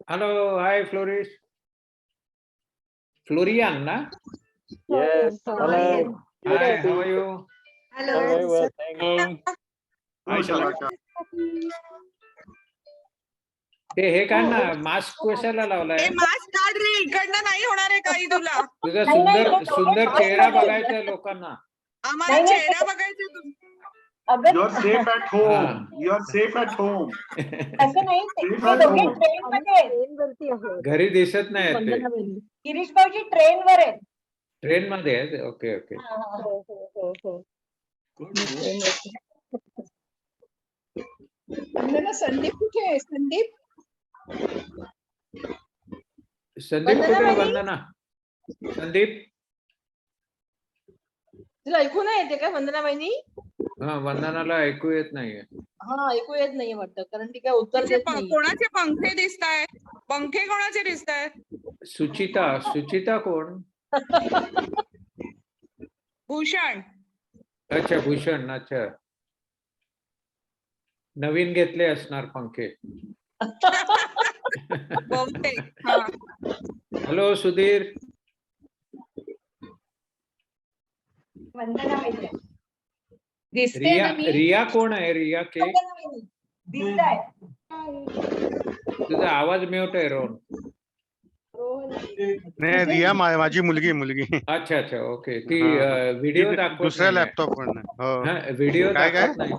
Hello, hi Floris. Florian, na? Yes, hello. Hi, how are you? I'm very well, thank you. Hi, Shalaka. हे काढ ना, mask कशाला लावलाय? Mask काढ रे, इकडनं नाही होणार आहे काही तुला. तुझा सुंदर चेहरा बघायचा लोकांना. आम्हाला चेहरा बघायचा तुझा. You're safe at home. You're safe at home. असं नाही ट्रेन मध्ये घरी दिसत नाही ते. गिरीश भाऊजी ट्रेन वर आहे. ट्रेन मध्ये आहे. Okay okay. संदीप कुठे आहे? संदीप कुठे? वंदना. संदीप तुला ऐकू नाही येते काय वंदना बहिणी? हा, वंदनाला ऐकू येत नाहीये. हा, ऐकू येत नाहीये वाटतं, कारण ती काय उत्तर देत नाही. कोणाचे पंखे दिसतायत? पंखे कोणाचे दिसतायत? सुचिता कोण? भूषण. अच्छा, भूषण. अच्छा, नवीन घेतले असणार पंखे. बहुतेक. हॅलो सुधीर. वंदना बहिणी रिया कोण आहे? रिया के? तुझा आवाज म्यूट आहे रोहन. नाही, रिया माझी मुलगी. अच्छा अच्छा, ओके. ती व्हिडिओ दाखव. दुसऱ्या लॅपटॉप वर. व्हिडिओ काय? दाखवत नाही.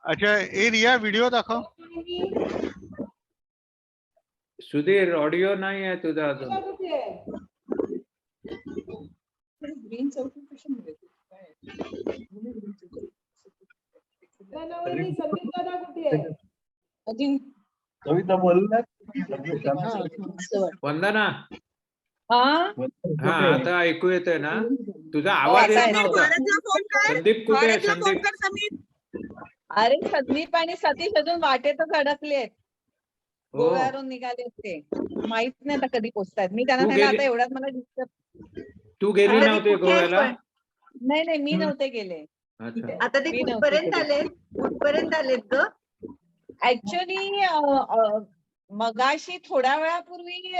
अच्छा, ए रिया व्हिडिओ दाखव. सुधीर, ऑडिओ नाही आहे तुझा अजून. कविता बोलला. वंदना, हा, आता ऐकू येतोय ना? तुझा आवाज येत नव्हता. संदीप कुठे आहे? संदीप. अरे संदीप आणि सतीश अजून वाटेतच अडकलेत. हो. गोव्यावरून निघाले ते, माहित नाही आता कधी पोहोचतायत. मी त्यांना तू सांगितलं गेली- आता एवढ्यात मला डिस्टर्ब. तू गेली नव्हती गोव्याला? नाही मी नव्हते गेले. अच्छा. आता ते मी कुठपर्यंत नव्हते आले? कुठपर्यंत आलेत ग? ऍक्च्युली मगाशी थोड्या वेळापूर्वी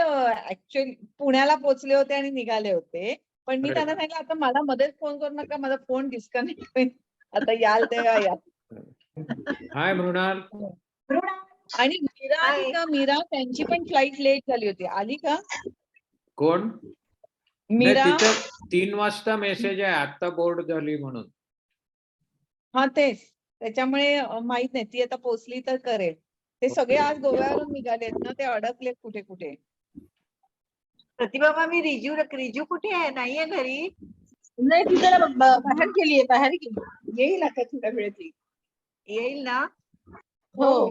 ऍक्च्युली पुण्याला पोहोचले होते आणि निघाले होते. पण मी अरे. त्यांना सांगितलं आता मला मध्येच फोन करू नका, माझा फोन डिस्कनेक्ट होईल. आता याल तेव्हा या. हाय मृणाल. आणि मीरा आली का? मीरा, त्यांची पण फ्लाईट लेट झाली होती. आली का कोण? मीरा? नाही, तिचं 3 वाजता मेसेज आहे, आता बोर्ड झाली म्हणून. हा तेच, त्याच्यामुळे माहित नाही ती आता पोहोचली तर करेल. ते सगळे आज गोव्यावरून निघालेत ना, ते अडकलेत कुठे कुठे. प्रतिभा, मी रिजू कुठे आहे? नाहीये घरी? नाही, ती जरा बाहेर गेलीये, बाहेर गेली. येईल आता थोड्या वेळेत. येईल ना? हो,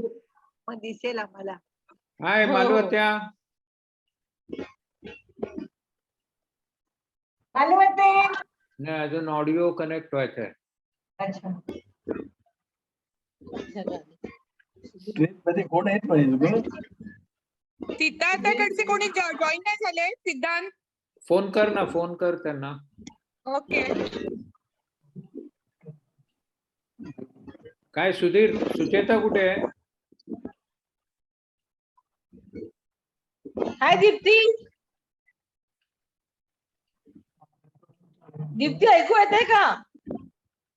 मग दिसेल आम्हाला. हाय हो. मालवत्या. नाही, अजून ऑडिओ कनेक्ट व्हायचा आहे. ट्रेन मध्ये कोण आहेत पाहिजे? सिद्धार्थाकडचे कोणी जॉईन नाही झाले? सिद्धांत, फोन कर ना, फोन कर त्यांना. ओके. काय सुधीर, सुचेता कुठे आहे? हाय दीप्ती. दीप्ती, ऐकू येते का?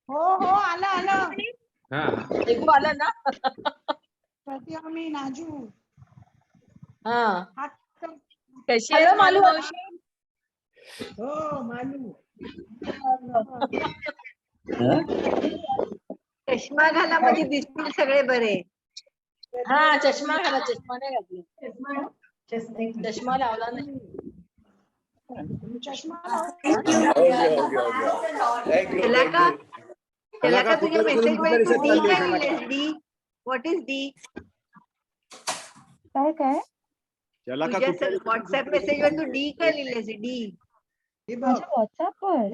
हो आलं. हा, ऐकू आलं ना? प्रतिभा, मी नाजू. हा, कशी आहे मालू मावशी? हो, मालू. चष्मा घाला म्हणजे दिसतील सगळे बरे. हा, चष्मा घाला. चष्मा नाही घातला. चष्मा लावला नाही. त्याला का तुझ्या मेसेज मध्ये तू डी काय लिहिलेस? D, what is D? काय? तुझ्या व्हॉट्सअप मेसेज वर तू डी काय लिहिलेस? डी व्हॉट्सअप वर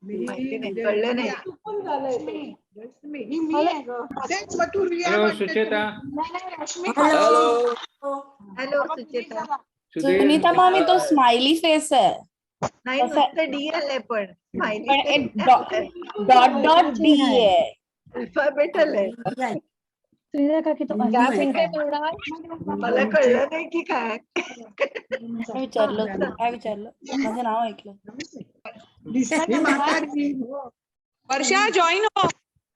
माहिती नाही, कळलं नाही. हॅलो सुचेता. हॅलो सुचेता. सुधीर. सुनीता मामी, तो स्माइली फेस आहे. नाही, नुसतं डी आलंय पण डॉट डी आहे. अल्फाबेट आलंय. काय म्हणते मृणाल? मला कळलं नाही की काय. काय विचारलं माझं नाव ऐकलं. वर्षा जॉईन हो.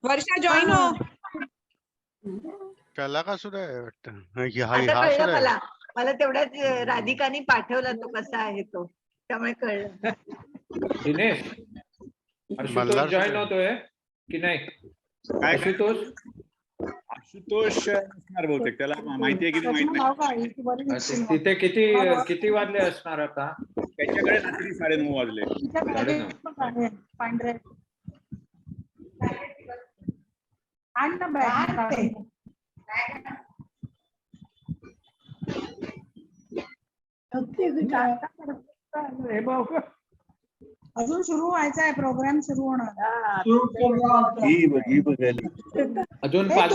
वर्षा जॉईन हो. त्याला का सुद्धा आहे वाटतं आता हा कळलं सुद्धा आहे. मला तेवढ्याच राधिकाने पाठवला तो कसा आहे तो, त्यामुळे कळलं. दिनेश आशुतोष मल्हार जॉईन सुद्धा. होतोय की नाही? काय आशुतोष आशुतोष असणार बहुतेक, त्याला माहिती आहे की नाही माहित नाही. अच्छा, तिथे किती किती वाजले असणार आता? त्याच्याकडे रात्री 9:30 वाजले. 9:30. अजून सुरू व्हायचा आहे, प्रोग्राम सुरू होणार. ही बघायला अजून 5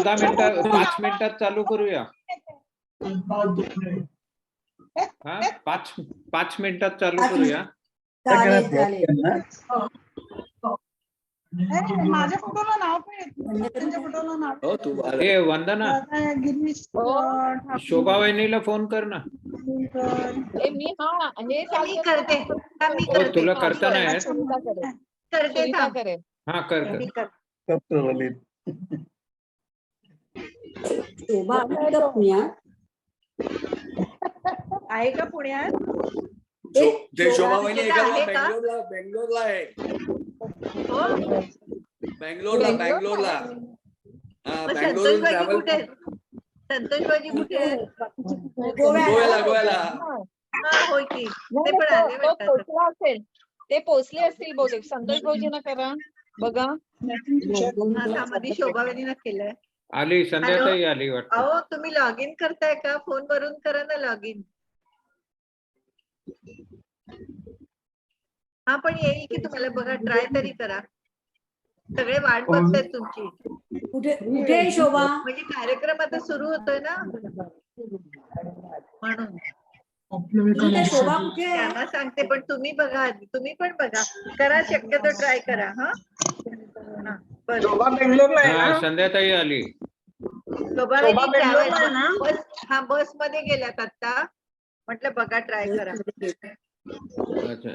मिनिटात चालू करूया. हा 5 मिनिटात चालू करूया. नाही, माझ्या फोटोला नाव पण येत नाही. त्यांच्या फोटोला नाव ए वंदना, गिरीश शोभा वहिनीला फोन कर ना. मी मी करते. हो, तुला करता नाही येत? करते थांब. करेल. हा कर मी कर. करते. आहे का पुण्यात? शोभा वहिनी तिथे आहे का? बेंगलोरला आहे. हो? बँगलोरला मग बँगलोरहून संतोषबाजी ट्रॅव्हल कुठे आहेत? संतोषबाजी कुठे आहेत? गोव्याला हा, होय की. ते नाही, पण आले तो वाटतं. पोचला असेल. ते पोचले असतील बहुतेक. संतोष भाऊजींना करा बघा. हा, मध्ये शोभावतीनं केलंय. आली संध्याताई आली वाटतं. अहो, तुम्ही लॉग इन करताय का? फोन वरून करा ना लॉग इन. हा, पण येईल की तुम्हाला, बघा ट्राय तरी करा. सगळे वाट बघतायत तुमची. कुठे शोभा? म्हणजे कार्यक्रम आता सुरू होतोय ना, म्हणून शोभा कुठे आहे? त्यांना सांगते. पण तुम्ही बघा आधी, तुम्ही पण बघा, करा, शक्यतो ट्राय करा. हा, बरं. हा संध्याताई आली. बस मध्ये गेल्यात आता. म्हटलं बघा, ट्राय करा. अच्छा,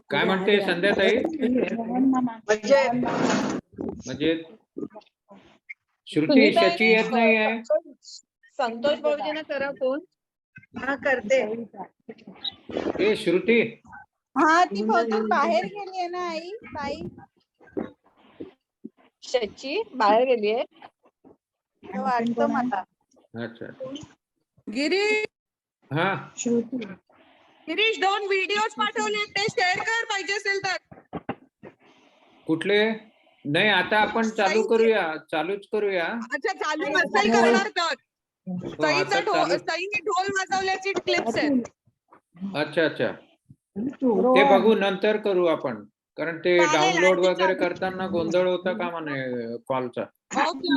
काय म्हणते संध्याताई? म्हणजे श्रुती शची येत नाही आहे. संतोष भाऊजींना करा फोन. हा, करते. ए श्रुती, हा, ती बहुतेक बाहेर गेली आहे ना आई. ताई शची बाहेर गेलीये. वाटतं मला. अच्छा गिरीश हा गिरीश 2 व्हिडिओज पाठवले, ते शेअर कर पाहिजे असेल तर. कुठले? नाही, आता आपण चालूच करूया. अच्छा, चालू नसेल करणार तर. हो, आता चालू. सईने ढोल वाजवल्याची क्लिप्स आहेत. अच्छा अच्छा, ते बघू, नंतर करू आपण. कारण ते डाउनलोड वगैरे करताना गोंधळ होता का म्हणे कॉलचा. ओके,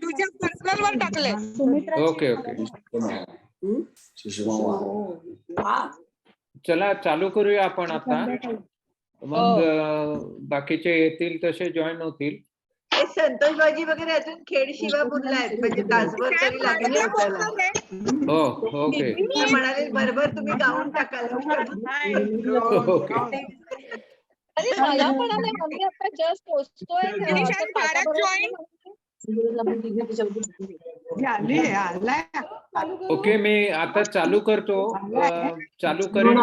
तुझ्या पर्सनल वर टाकलंय. ओके चला चालू करूया आपण आता. मग बाकीचे येतील तसे जॉईन होतील. हे संतोषबाजी वगैरे अजून खेड शिवापूरला आहेत, म्हणजे तासभर तरी लागेल आपल्याला. हो ओके ते म्हणाले बरोबर तुम्ही गाऊन टाकाल. ओके. अरे मला पण आलं, मम्मी आता जस्ट पोचतोय. गिरीश आणि भारत जॉईन. ओके, मी आता चालू करतो. चालू करीन.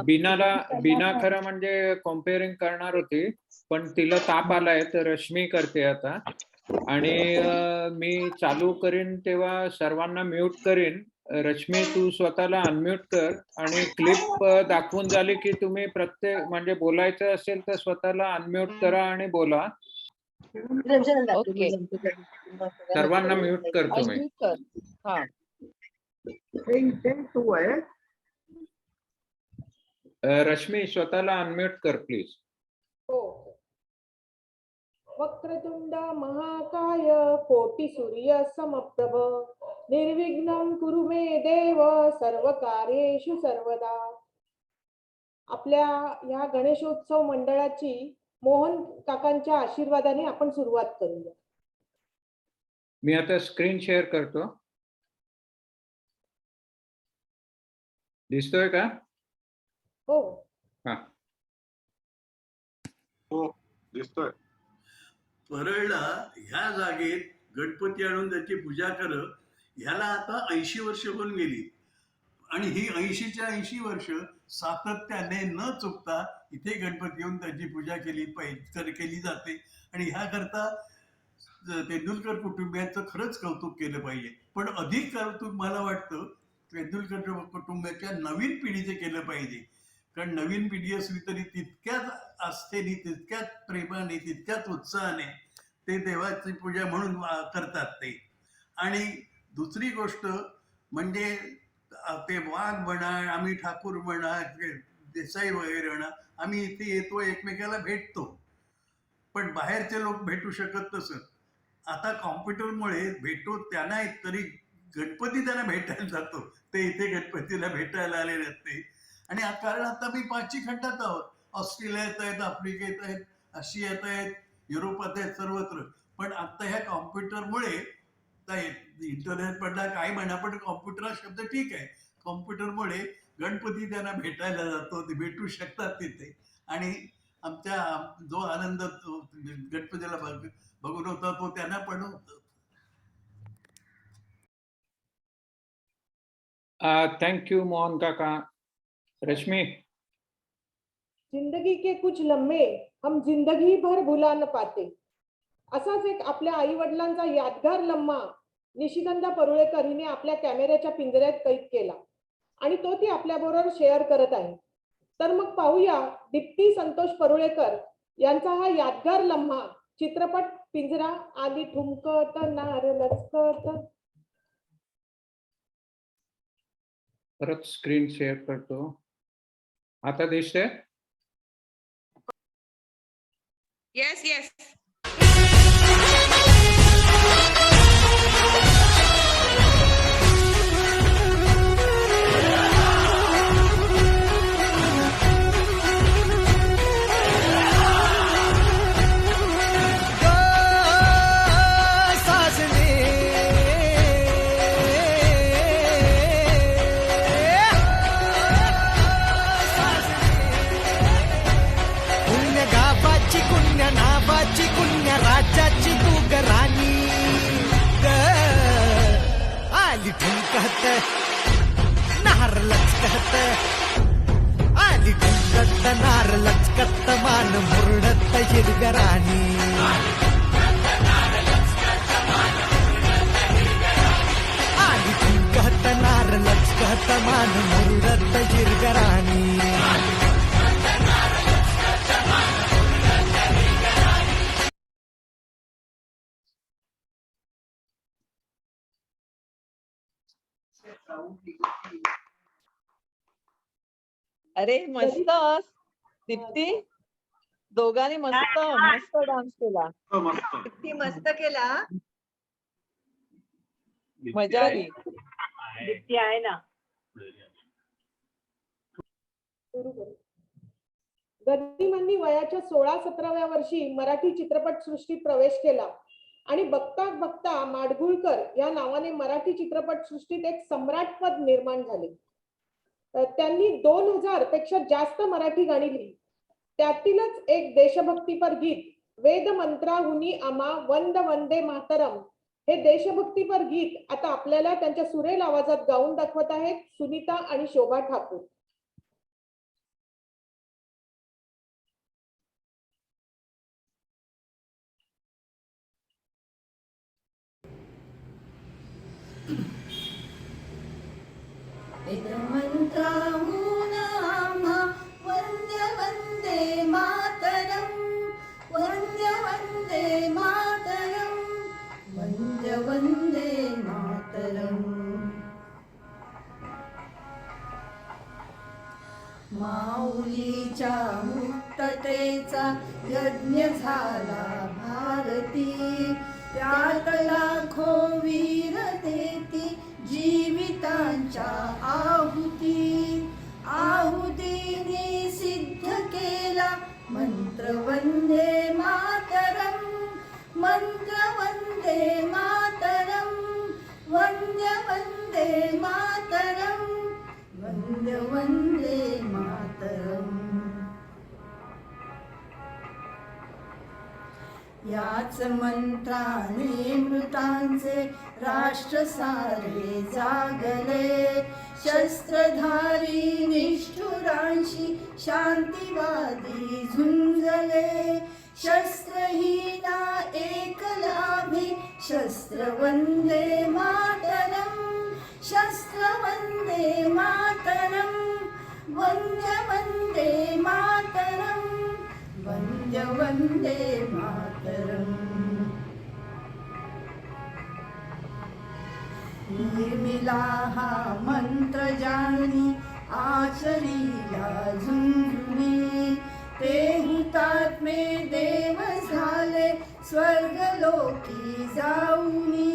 बीना खरं म्हणजे कॉम्पेअरिंग करणार होती, पण तिला ताप आलाय तर रश्मी करते आता. आणि मी चालू करीन तेव्हा सर्वांना म्यूट करीन. रश्मी, तू स्वतःला अनम्यूट कर आणि क्लिप दाखवून झाली की तुम्ही प्रत्येक म्हणजे बोलायचं असेल तर स्वतःला अनम्यूट करा आणि बोला. ओके, सर्वांना म्यूट करतो मी. हा, रश्मी, स्वतःला अनम्यूट कर प्लीज. वक्रतुंड महाकाय कोटी सूर्य समप्रभ निर्विघ्नं कुरु मे देव सर्व कार्येषु सर्वदा. आपल्या या गणेशोत्सव मंडळाची मोहन काकांच्या आशीर्वादाने आपण सुरुवात करूया. मी आता स्क्रीन शेअर करतो. दिसतोय का? हो. हा. हो दिसतोय. परळला ह्या जागेत गणपती आणून त्याची पूजा करत ह्याला आता 80 वर्ष होऊन गेली आणि ही 80च्या 80 वर्ष सातत्याने न चुकता इथे गणपती येऊन त्याची पूजा केली जाते. आणि ह्याकरता तेंडुलकर कुटुंबियांचं खरंच कौतुक केलं पाहिजे. पण अधिक कौतुक मला वाटतं तेंडुलकर कुटुंबाच्या नवीन पिढीचे केलं पाहिजे. कारण नवीन पिढी असली तरी तितक्याच आस्थेने, तितक्याच प्रेमाने, तितक्याच उत्साहाने ते देवाची पूजा म्हणून करतात ते. आणि दुसरी गोष्ट म्हणजे ते वाघ म्हणा, आम्ही ठाकूर म्हणा, देसाई वगैरे म्हणा, आम्ही इथे येतो, एकमेकाला भेटतो, पण बाहेरचे लोक भेटू शकत नसत. आता कॉम्प्युटरमुळे भेटू त्यांना तरी गणपती त्यांना भेटायला जातो, ते इथे गणपतीला भेटायला आले नसते. आणि कारण आता मी 5 खंडात आहोत. ऑस्ट्रेलियात आहेत, आफ्रिकेत आहेत, आशियात आहेत, युरोपात आहेत, सर्वत्र. पण आता ह्या कॉम्प्युटरमुळे इंटरनेट पडला काय म्हणा, पण कॉम्प्युटर हा शब्द ठीक आहे. कॉम्प्युटरमुळे गणपती त्यांना भेटायला जातो, ते भेटू शकतात तिथे. आणि आमच्या जो आनंद गणपतीला बघून होता तो त्यांना पण होतो. थँक्यू मोहन काका. रश्मी. जिंदगी के कुछ लम्हे हम जिंदगी भर भुला न पाते. असाच एक आपल्या आई वडिलांचा यादगार लम्हा निशिगंधा परुळेकर हिने आपल्या कॅमेऱ्याच्या पिंजऱ्यात कैद केला आणि तो ती आपल्या बरोबर शेअर करत आहे. तर मग पाहूया दीप्ती संतोष परुळेकर यांचा हा यादगार लम्हा चित्रपट पिंजरा आली ठुमकत नार लचकत. परत स्क्रीन शेअर करतो. आता दिसतंय? Yes yes. राज्याची तू गराणी आली ठुमकत नार लचकत, आली ठुमकत नार लचकत, मान मुरडत हिरगराणी. आली ठुमकत नार लचकत, मान मुरडत हिरगराणी. अरे मस्त दीप्ती, दोघांनी मस्त मस्त डान्स केला. किती मस्त केला. मजा आली. दीप्ती आहे ना. गनिमांनी वयाच्या 16-17व्या वर्षी मराठी चित्रपट सृष्टीत प्रवेश केला आणि बघता बघता माडगुळकर या नावाने मराठी चित्रपट सृष्टीत एक सम्राटपद निर्माण झाले. त्यांनी 2000 पेक्षा जास्त मराठी गाणी लिहिली. त्यातीलच एक देशभक्तीपर गीत वेद मंत्राहुनी आमा वंद वंदे मातरम हे देशभक्तीपर गीत आता आपल्याला त्यांच्या सुरेल आवाजात गाऊन दाखवत आहेत सुनीता आणि शोभा ठाकूर. वेदमंत्राहून आम्हा वंद्य वंदे मातरम, वंद्य वंदे मातरम, वंद्य वंदे मातरम. माऊलीच्या मुक्ततेचा यज्ञ झाला भारती, त्यात लाखो वीर देती जीवितांच्या आहुती. आहुतीने सिद्ध केला मंत्र वंदे मातरम, मंत्र वंदे मातरम. वन्दे मातरम् वन्दे वन्दे मातरम् याच मंत्राने मृतांचे राष्ट्र सारे जागले शस्त्रधारी निष्ठुरांशी शांतिवादी झुंजले शस्त्रहीना एकलाभी शस्त्र वंदे मातरम शस्त्र वंदे मातरम वंदे वंदे मातरम वंदे वंदे मातरम निर्मिला हा मंत्र जाणी आचरीला झुंझुनी ते हुतात्मे देव झाले स्वर्गलोकी जाऊनी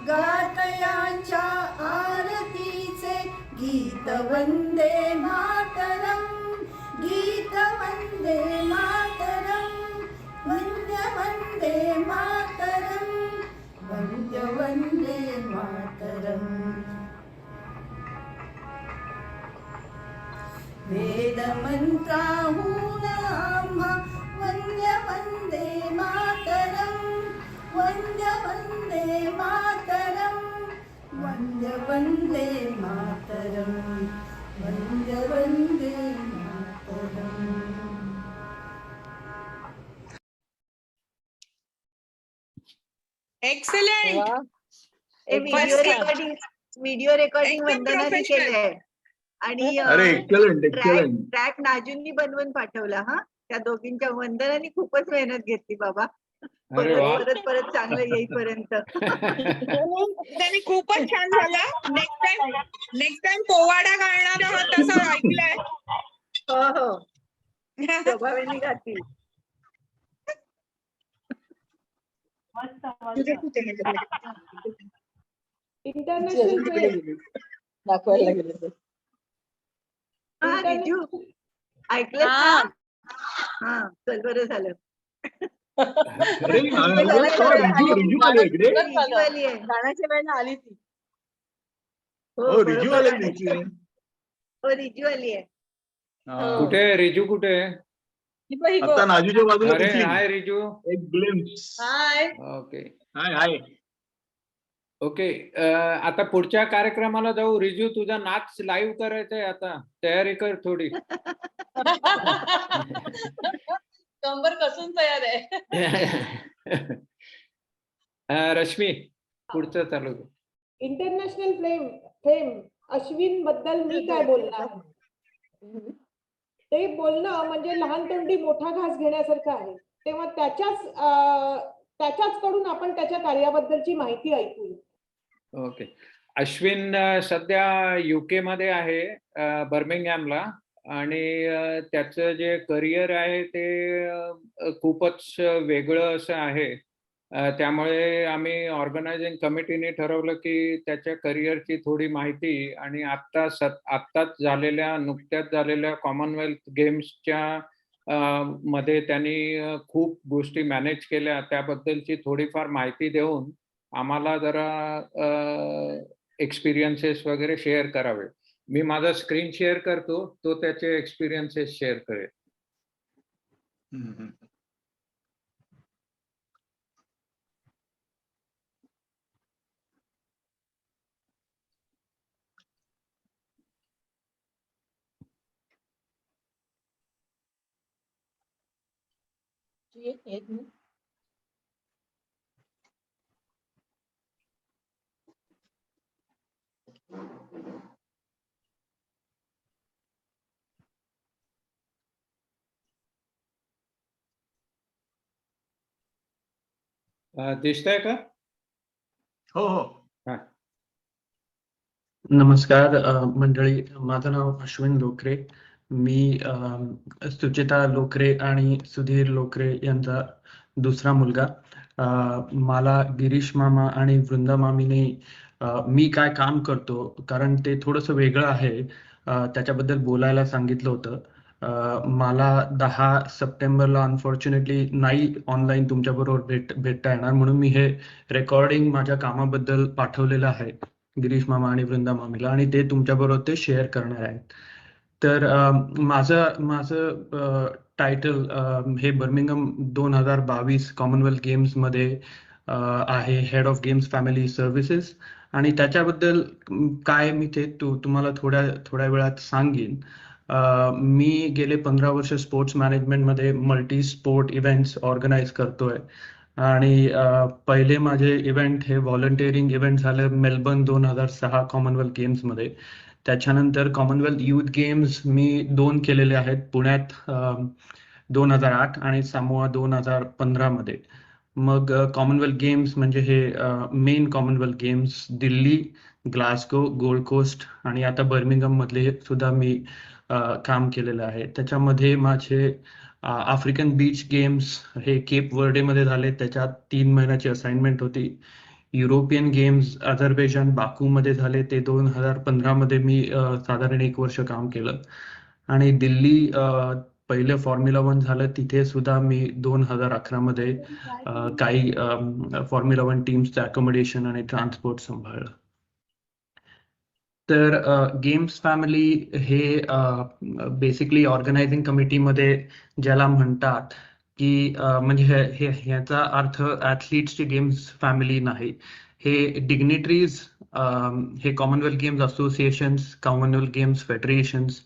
गातयांच्या आरतीचे गीत वंदे मातरम गीत वंदे मातरम वंदे वंदे मातरम वंदे वंदे मातरम वेद मंत्राहून आम्हा Vande Vande Mataram Vande Vande Mataram Vande Vande Mataram Vande Vande Mataram excellent. Video recording एकदम वंदनाने professional. केलंय आणि अरे एक्सलंट एक्सलंट ट्रॅक नाजूंनी बनवून पाठवला हा त्या दोघींच्या वंदनाने खूपच मेहनत घेतली बाबा अरे वा. परत परत चांगलं येईपर्यंत त्यांनी खूपच छान झालं. नेक्स्ट टाइम पोवाडा गाणार आहात असं ऐकलंय. हो हो स्वभावाने गातील इंटरनॅशनल प्लेम दाखवायला गेले हा रिजू ऐकलं ना हा चल बरं झालं अरे रिजू आले इकडे रिजू आली आहे गाण्याच्या वेळेला आली ती हो रिजू बरोबर आले आहे. इकडे. हो रिजू आली आहे हा. कुठे आहे? रिजू कुठे आहे? आता नाजूच्या बाजूला अरे दिसली. हाय रिजू. एक ग्लिम्स हाय ओके हाय हाय ओके. आता पुढच्या कार्यक्रमाला जाऊ. रिजू तुझा नाच लाईव्ह करायचा आहे आता. तयारी कर थोडी. कंबर कसून तयार आहे. रश्मी पुढचं चालू कर. इंटरनॅशनल फेम अश्विन बद्दल मी काय बोलणार. ते बोलणं म्हणजे लहान तोंडी मोठा घास घेण्यासारखं आहे. तेव्हा त्याच्याच कडून आपण त्याच्या कार्याबद्दलची माहिती ऐकूया. ओके. अश्विन सध्या UK मध्ये आहे, बर्मिंगहॅमला, आणि त्याचं जे करिअर आहे ते खूपच वेगळं असं आहे. त्यामुळे आम्ही ऑर्गनायझिंग कमिटीने ठरवलं की त्याच्या करिअरची थोडी माहिती आणि नुकत्याच झालेल्या कॉमनवेल्थ गेम्सच्या मध्ये त्यांनी खूप गोष्टी मॅनेज केल्या, त्याबद्दलची थोडीफार माहिती देऊन आम्हाला जरा एक्सपिरियन्सेस वगैरे शेअर करावे. मी माझा स्क्रीन शेअर करतो, तो त्याचे एक्सपिरियन्सेस शेअर करेल. दिसतंय का? हो हो. नमस्कार मंडळी, माझं नाव अश्विन लोकरे. मी सुचिता लोकरे आणि सुधीर लोकरे यांचा दुसरा मुलगा. मला गिरीश मामा आणि वृंदा मामीने मी काय काम करतो, कारण ते थोडंसं वेगळं आहे, त्याच्याबद्दल बोलायला सांगितलं होतं. मला 10 सप्टेंबरला अनफॉर्च्युनेटली नाही ऑनलाईन तुमच्याबरोबर भेटता येणार, म्हणून मी हे रेकॉर्डिंग माझ्या कामाबद्दल पाठवलेलं आहे. गिरीश मामा आणि वृंदा मामीला, आणि ते तुमच्याबरोबर ते शेअर करणार आहेत. तर माझं टायटल हे बर्मिंगहम 2022 कॉमनवेल्थ गेम्समध्ये आहे head of games family services, आणि त्याच्याबद्दल काय मी ते तुम्हाला थोड्या वेळात सांगेन. मी गेले 15 वर्ष स्पोर्ट्स मॅनेजमेंटमध्ये मल्टी स्पोर्ट इव्हेंट्स ऑर्गनाईज करतोय, आणि पहिले माझे इव्हेंट हे व्हॉलंटिअरिंग इव्हेंट झाले मेलबर्न 2006 कॉमनवेल्थ गेम्समध्ये. त्याच्यानंतर कॉमनवेल्थ युथ गेम्स मी 2 केलेले आहेत, पुण्यात 2008 आणि सामोआ 2015 मध्ये. मग कॉमनवेल्थ गेम्स म्हणजे हे main Commonwealth Games Delhi, Glasgow, Gold Coast आणि आता बर्मिंगहम मधले सुद्धा मी काम केलेलं आहे. त्याच्यामध्ये माझे आफ्रिकन बीच गेम्स हे केप वर्डे मध्ये झाले, त्याच्यात 3 महिन्याची असाइनमेंट होती. युरोपियन गेम्स अझरबैजान बाकू मध्ये झाले, ते 2015 मध्ये मी साधारण 1 वर्ष काम केलं. आणि दिल्ली पहिलं फॉर्म्युला 1 झालं, तिथे सुद्धा मी 2011 मध्ये काही फॉर्म्युला 1 टीम्सचं अकोमोडेशन आणि ट्रान्सपोर्ट सांभाळलं. तर गेम्स फॅमिली हे बेसिकली ऑर्गनायझिंग कमिटीमध्ये ज्याला म्हणतात की म्हणजे ह्याचा अर्थ ॲथलीट्सची गेम्स फॅमिली नाही. हे डिग्निटरीज, हे Commonwealth games associations, Commonwealth games federations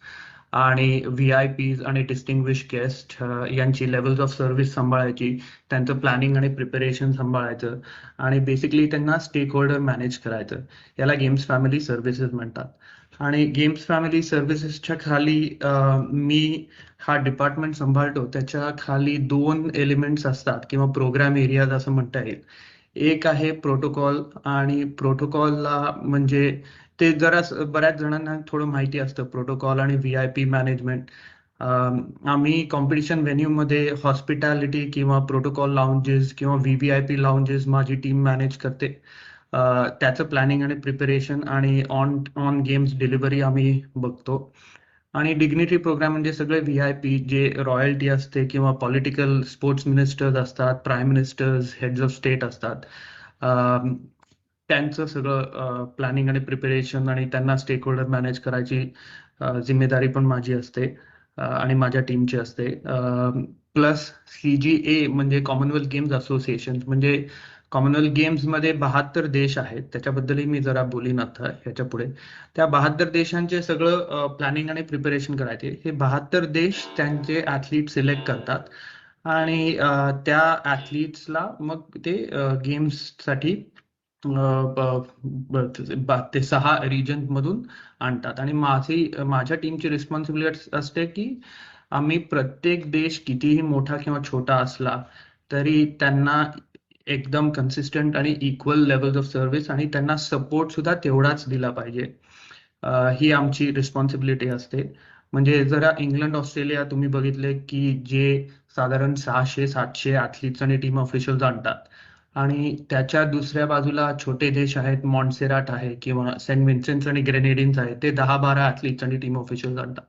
आणि VIPs आणि डिस्टिंग्विश गेस्ट यांची लेवल्स ऑफ सर्व्हिस सांभाळायची, त्यांचं प्लॅनिंग आणि प्रिपरेशन सांभाळायचं आणि बेसिकली त्यांना स्टेक होल्डर मॅनेज करायचं. याला गेम्स फॅमिली सर्व्हिसेस म्हणतात. आणि गेम्स फॅमिली सर्व्हिसेसच्या खाली मी हा डिपार्टमेंट सांभाळतो. त्याच्या खाली 2 एलिमेंट्स असतात किंवा प्रोग्राम एरियाज असं म्हणता येईल. एक आहे प्रोटोकॉल, आणि प्रोटोकॉलला म्हणजे ते जरा बऱ्याच जणांना थोडं माहिती असतं प्रोटोकॉल आणि VIP मॅनेजमेंट. आम्ही कॉम्पिटिशन व्हेन्यूमध्ये हॉस्पिटॅलिटी किंवा प्रोटोकॉल लाउंजेस किंवा VVIP लाउंजेस माझी टीम मॅनेज करते. त्याचं प्लॅनिंग आणि प्रिपरेशन आणि ऑन गेम्स डिलिव्हरी आम्ही बघतो. आणि डिग्निटरी प्रोग्राम म्हणजे सगळे VIP जे रॉयल्टी असते किंवा पॉलिटिकल स्पोर्ट्स मिनिस्टर्स असतात, prime ministers, heads of state असतात, त्यांचं सगळं प्लॅनिंग आणि प्रिपरेशन आणि त्यांना स्टेक होल्डर मॅनेज करायची जिम्मेदारी पण माझी असते आणि माझ्या टीमची असते. प्लस CGA म्हणजे कॉमनवेल्थ गेम्स असोसिएशन, म्हणजे कॉमनवेल्थ गेम्समध्ये 72 देश आहेत, त्याच्याबद्दलही मी जरा बोलीन आता ह्याच्या पुढे. त्या 72 देशांचे सगळं प्लॅनिंग आणि प्रिपरेशन करायचे. हे 72 देश त्यांचे ॲथलीट सिलेक्ट करतात आणि त्या ॲथलीट्सला मग ते गेम्ससाठी ते 6 रिजन मधून आणतात. आणि माझ्या टीमची रिस्पॉन्सिबिलिटी असते की आम्ही प्रत्येक देश कितीही मोठा किंवा छोटा असला तरी त्यांना एकदम कन्सिस्टंट आणि इक्वल लेवल्स ऑफ सर्व्हिस आणि त्यांना सपोर्ट सुद्धा तेवढाच दिला पाहिजे, ही आमची रिस्पॉन्सिबिलिटी असते. म्हणजे जरा इंग्लंड, ऑस्ट्रेलिया तुम्ही बघितले की जे साधारण 600-700 ॲथलीट्स आणि टीम ऑफिशियल्स आणतात, आणि त्याच्या दुसऱ्या बाजूला छोटे देश आहेत, मॉन्टसेराट आहे किंवा सेंट विन्सेंट्स आणि ग्रेनेडिन्स आहे, ते 10-12 ॲथलीट्स आणि टीम ऑफिशियल्स आणतात.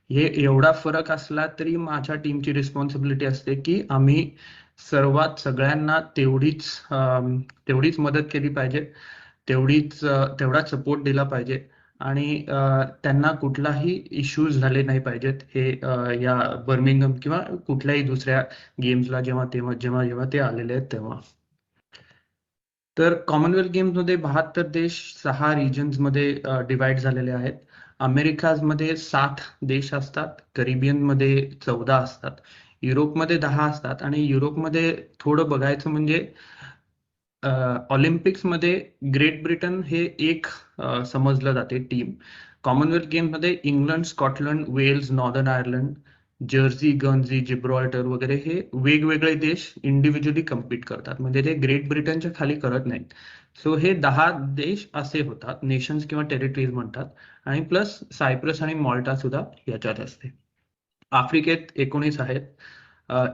हे एवढा फरक असला तरी माझ्या टीमची रिस्पॉन्सिबिलिटी असते की आम्ही सगळ्यांना तेवढीच मदत केली पाहिजे, तेवढाच सपोर्ट दिला पाहिजे आणि त्यांना कुठलाही इश्यूज झाले नाही पाहिजेत. हे या बर्मिंगहम किंवा कुठल्याही दुसऱ्या गेम्सला जेव्हा ते आलेले आहेत तेव्हा. तर कॉमनवेल्थ गेम्समध्ये 72 देश 6 रिजन्समध्ये डिवाइड झालेले आहेत. अमेरिकामध्ये 7 देश असतात, करिबियनमध्ये 14 असतात, युरोपमध्ये 10 असतात. आणि युरोपमध्ये थोडं बघायचं म्हणजे ऑलिम्पिक्समध्ये ग्रेट ब्रिटन हे एक समजलं जाते टीम. कॉमनवेल्थ गेममध्ये England, Scotland, Wales, Northern Ireland, Jersey, Guernsey, Gibraltar वगैरे हे वेगवेगळे देश इंडिव्हिज्युअली कम्पीट करतात, म्हणजे ते ग्रेट ब्रिटनच्या खाली करत नाहीत. सो हे 10 देश असे होतात, नेशन्स किंवा टेरिटरीज म्हणतात. आणि प्लस सायप्रस आणि मॉल्टा सुद्धा याच्यात असते. आफ्रिकेत 19 आहेत,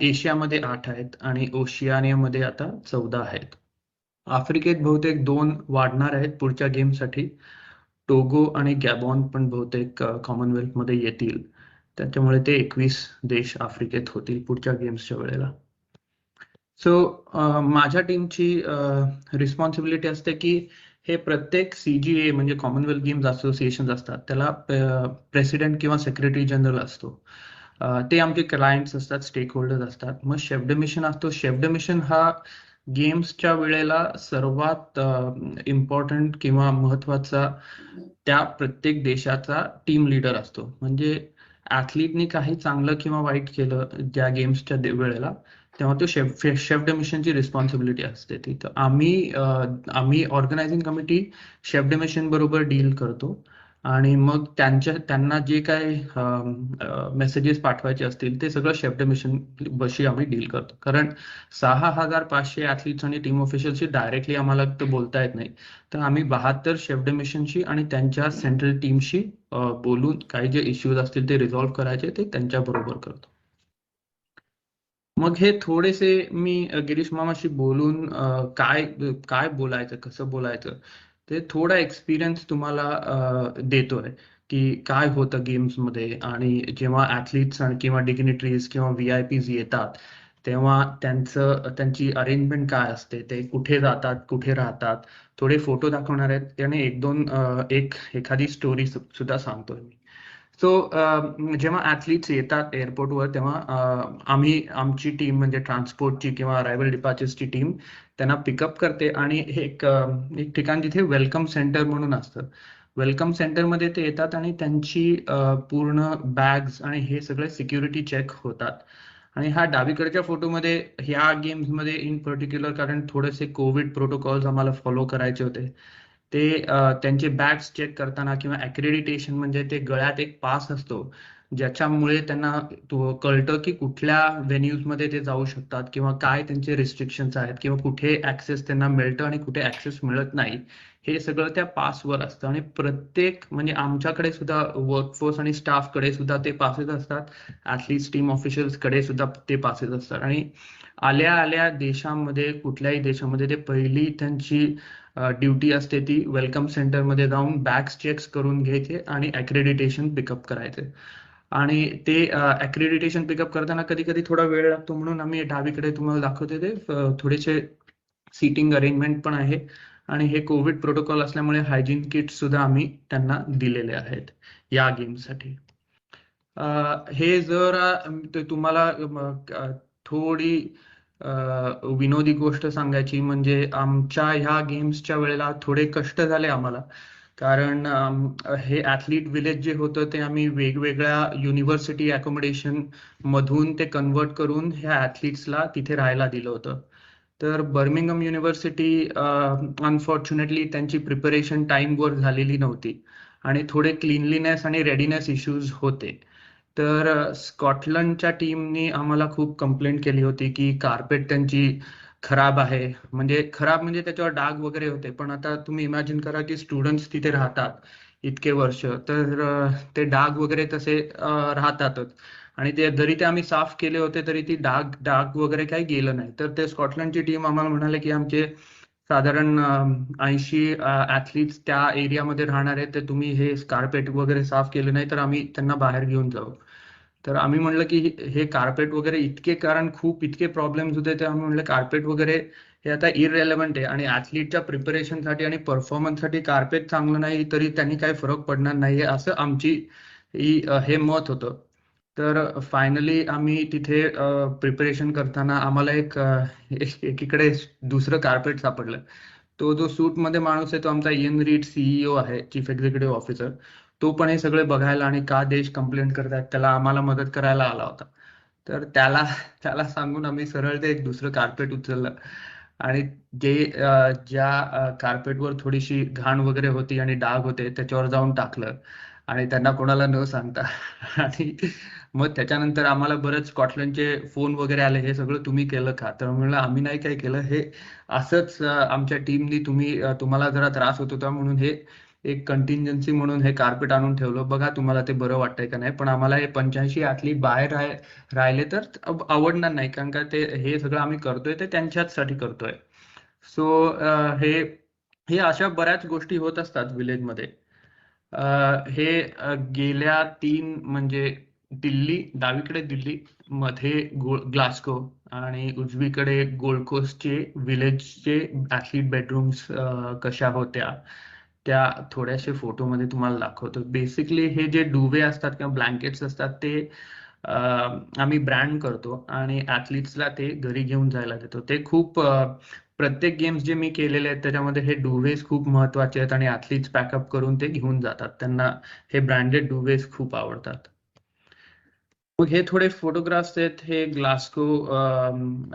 एशियामध्ये 8 आहेत आणि ओशियानियामध्ये आता 14 आहेत. आफ्रिकेत बहुतेक 2 वाढणार आहेत पुढच्या गेमसाठी. टोगो आणि गॅबॉन पण बहुतेक कॉमनवेल्थ मध्ये येतील, त्याच्यामुळे ते 21 देश आफ्रिकेत होतील पुढच्या गेम्सच्या वेळेला. सो माझ्या टीमची रिस्पॉन्सिबिलिटी असते की हे प्रत्येक CGA म्हणजे कॉमनवेल्थ गेम्स असोसिएशन असतात, त्याला प्रेसिडेंट किंवा सेक्रेटरी जनरल असतो. ते आमचे क्लायंट्स असतात, स्टेक होल्डर्स असतात. मग शेफ द मिशन असतो. शेफ द मिशन हा गेम्सच्या वेळेला सर्वात इम्पॉर्टंट किंवा महत्वाचा त्या प्रत्येक देशाचा टीम लीडर असतो. म्हणजे ऍथलीटनी काही चांगलं किंवा वाईट केलं ज्या गेम्सच्या वेळेला, तेव्हा तो शेफ द मिशनची रिस्पॉन्सिबिलिटी असते ती. तर आम्ही organising committee chef the mission बरोबर डील करतो आणि मग त्यांना जे काय मेसेजेस पाठवायचे असतील ते सगळं शेफ द मिशन बशी आम्ही डील करतो. कारण 6,500 ऍथलीट्स आणि टीम ऑफिशियल्सशी डायरेक्टली आम्हाला तर बोलता येत नाही. तर आम्ही 72 शेफ द मिशनशी आणि त्यांच्या सेंट्रल टीमशी बोलून काही जे इश्यूज असतील ते रिझॉल्व्ह करायचे ते त्यांच्या बरोबर करतो. मग हे थोडेसे मी गिरीश मामाशी बोलून काय बोलायचं, कसं बोलायचं ते थोडा एक्सपिरियन्स तुम्हाला देतोय की काय होतं गेम्समध्ये. आणि जेव्हा ऍथलीट्स किंवा डिग्निटरीज किंवा VIPs येतात तेव्हा त्यांची अरेंजमेंट काय असते, ते कुठे जातात, कुठे राहतात, थोडे फोटो दाखवणार आहेत. त्याने एखादी स्टोरी सुद्धा सांगतोय मी. सो जेव्हा ऍथलीट्स येतात एअरपोर्टवर तेव्हा आमची टीम म्हणजे ट्रान्सपोर्टची किंवा अरायव्हल डिपार्चर्सची टीम त्यांना पिकअप करते आणि एक ठिकाण जिथे वेलकम सेंटर म्हणून असतं. वेलकम सेंटरमध्ये ते येतात आणि त्यांची पूर्ण बॅग्स आणि हे सगळे सिक्युरिटी चेक होतात. आणि हा डावीकडच्या फोटोमध्ये ह्या गेम्समध्ये इन पर्टिक्युलर कारण थोडेसे कोविड प्रोटोकॉल्स आम्हाला फॉलो करायचे होते, ते त्यांचे बॅग्स चेक करताना किंवा ऍक्रेडिटेशन म्हणजे ते गळ्यात एक पास असतो ज्याच्यामुळे त्यांना कळतं की कुठल्या व्हेन्यूजमध्ये ते जाऊ शकतात किंवा काय त्यांचे रिस्ट्रिक्शन्स आहेत किंवा कुठे ऍक्सेस त्यांना मिळतं आणि कुठे ऍक्सेस मिळत नाही. हे सगळं त्या पासवर असतं. आणि प्रत्येक म्हणजे आमच्याकडे सुद्धा वर्कफोर्स आणि स्टाफकडे सुद्धा ते पासेस असतात, ऍथलीट्स टीम ऑफिशियल्सकडे सुद्धा ते पासेस असतात. आणि आल्या देशामध्ये कुठल्याही देशामध्ये ते पहिली त्यांची ड्युटी असते ती वेलकम सेंटरमध्ये जाऊन बॅग्स चेक्स करून घ्यायचे आणि ऍक्रेडिटेशन पिकअप करायचे. आणि ते ऍक्रेडिटेशन पिकअप करताना कधी कधी थोडा वेळ लागतो, म्हणून आम्ही डावीकडे तुम्हाला दाखवते ते थोडेसे सीटिंग अरेंजमेंट पण आहे. आणि हे कोविड प्रोटोकॉल असल्यामुळे हायजीन किट्स सुद्धा आम्ही त्यांना दिलेले आहेत या गेमसाठी. हे जर तुम्हाला थोडी विनोदी गोष्ट सांगायची म्हणजे आमच्या ह्या गेम्सच्या वेळेला थोडे कष्ट झाले आम्हाला. कारण हे ऍथलीट विलेज जे होतं ते आम्ही वेगवेगळ्या युनिव्हर्सिटी अकोमोडेशन मधून ते कन्वर्ट करून ह्या ऍथलीट्सला तिथे राहायला दिलं होतं. तर बर्मिंगहम युनिव्हर्सिटी अनफॉर्च्युनेटली त्यांची प्रिपरेशन टाइमवर झालेली नव्हती आणि थोडे क्लीनलीनेस आणि रेडीनेस इश्यूज होते. तर स्कॉटलंडच्या टीमनी आम्हाला खूप कंप्लेंट केली होती की कार्पेट त्यांची खराब आहे. म्हणजे खराब म्हणजे त्याच्यावर डाग वगैरे होते. पण आता तुम्ही इमॅजिन करा की स्टुडंट्स तिथे राहतात इतके वर्ष, तर ते डाग वगैरे तसे राहतातच. आणि ते जरी ते आम्ही साफ केले होते तरी ती डाग वगैरे काही गेलं नाही. तर ते स्कॉटलंडची टीम आम्हाला म्हणाले की आमचे साधारण 80 ऍथलीट्स त्या एरियामध्ये राहणार आहेत, तर तुम्ही हे कार्पेट वगैरे साफ केलं नाही तर आम्ही त्यांना बाहेर घेऊन जाऊ. तर आम्ही म्हणलं की हे कार्पेट वगैरे कारण खूप इतके प्रॉब्लेम्स होते, ते आम्ही म्हणलं कार्पेट वगैरे हे आता इररेलेव्हंट आहे आणि ऍथलीटच्या प्रिपरेशनसाठी आणि परफॉर्मन्ससाठी कार्पेट चांगलं नाही तरी त्यांनी काही फरक पडणार नाहीये असं आमची हे मत होतं. तर फायनली आम्ही तिथे प्रिपरेशन करताना आम्हाला एकीकडे दुसरं कार्पेट सापडलं. तो जो सूटमध्ये माणूस आहे तो आमचा इयन रीड CEO आहे, चीफ एक्झिक्युटिव्ह ऑफिसर. तो पण हे सगळे बघायला आणि का देश कंप्लेंट करतायत त्याला आम्हाला मदत करायला आला होता. तर त्याला सांगून आम्ही सरळ ते एक दुसरं कार्पेट उचललं आणि ज्या कार्पेटवर थोडीशी घाण वगैरे होती आणि डाग होते त्याच्यावर जाऊन टाकलं आणि त्यांना कोणाला न सांगता. आणि मग त्याच्यानंतर आम्हाला बरेच स्कॉटलंडचे फोन वगैरे आले, हे सगळं तुम्ही केलं का? तर म्हणलं आम्ही नाही काय केलं, हे असंच आमच्या टीमनी तुम्हाला जरा त्रास होत होता म्हणून हे एक कंटिंजन्सी म्हणून हे कार्पेट आणून ठेवलं, बघा तुम्हाला ते बरं वाटतंय का नाही. पण आम्हाला हे 85 ऍथलीट बाहेर राहिले तर आवडणार नाही, कारण का हे सगळं आम्ही करतोय ते त्यांच्याचसाठी करतोय. सो हे अशा बऱ्याच गोष्टी होत असतात विलेजमध्ये. हे गेल्या 3 म्हणजे दिल्ली, डावीकडे दिल्ली, मध्ये ग्लास्को आणि उजवीकडे गोल्ड कोस्टचे विलेजचे ऍथलीट बेडरूम्स कशा होत्या त्या थोड्याशा फोटोमध्ये तुम्हाला दाखवतो. बेसिकली हे जे डुवे असतात किंवा ब्लँकेट्स असतात ते आम्ही ब्रँड करतो आणि ऍथलीट्सला ते घरी घेऊन जायला देतो. ते खूप प्रत्येक गेम्स जे मी केलेले आहेत त्याच्यामध्ये हे डुवेज खूप महत्वाचे आहेत आणि ऍथलीट्स पॅकअप करून ते घेऊन जातात. त्यांना हे ब्रँडेड डुवेज खूप आवडतात. मग हे थोडे फोटोग्राफ्स आहेत, हे ग्लास्को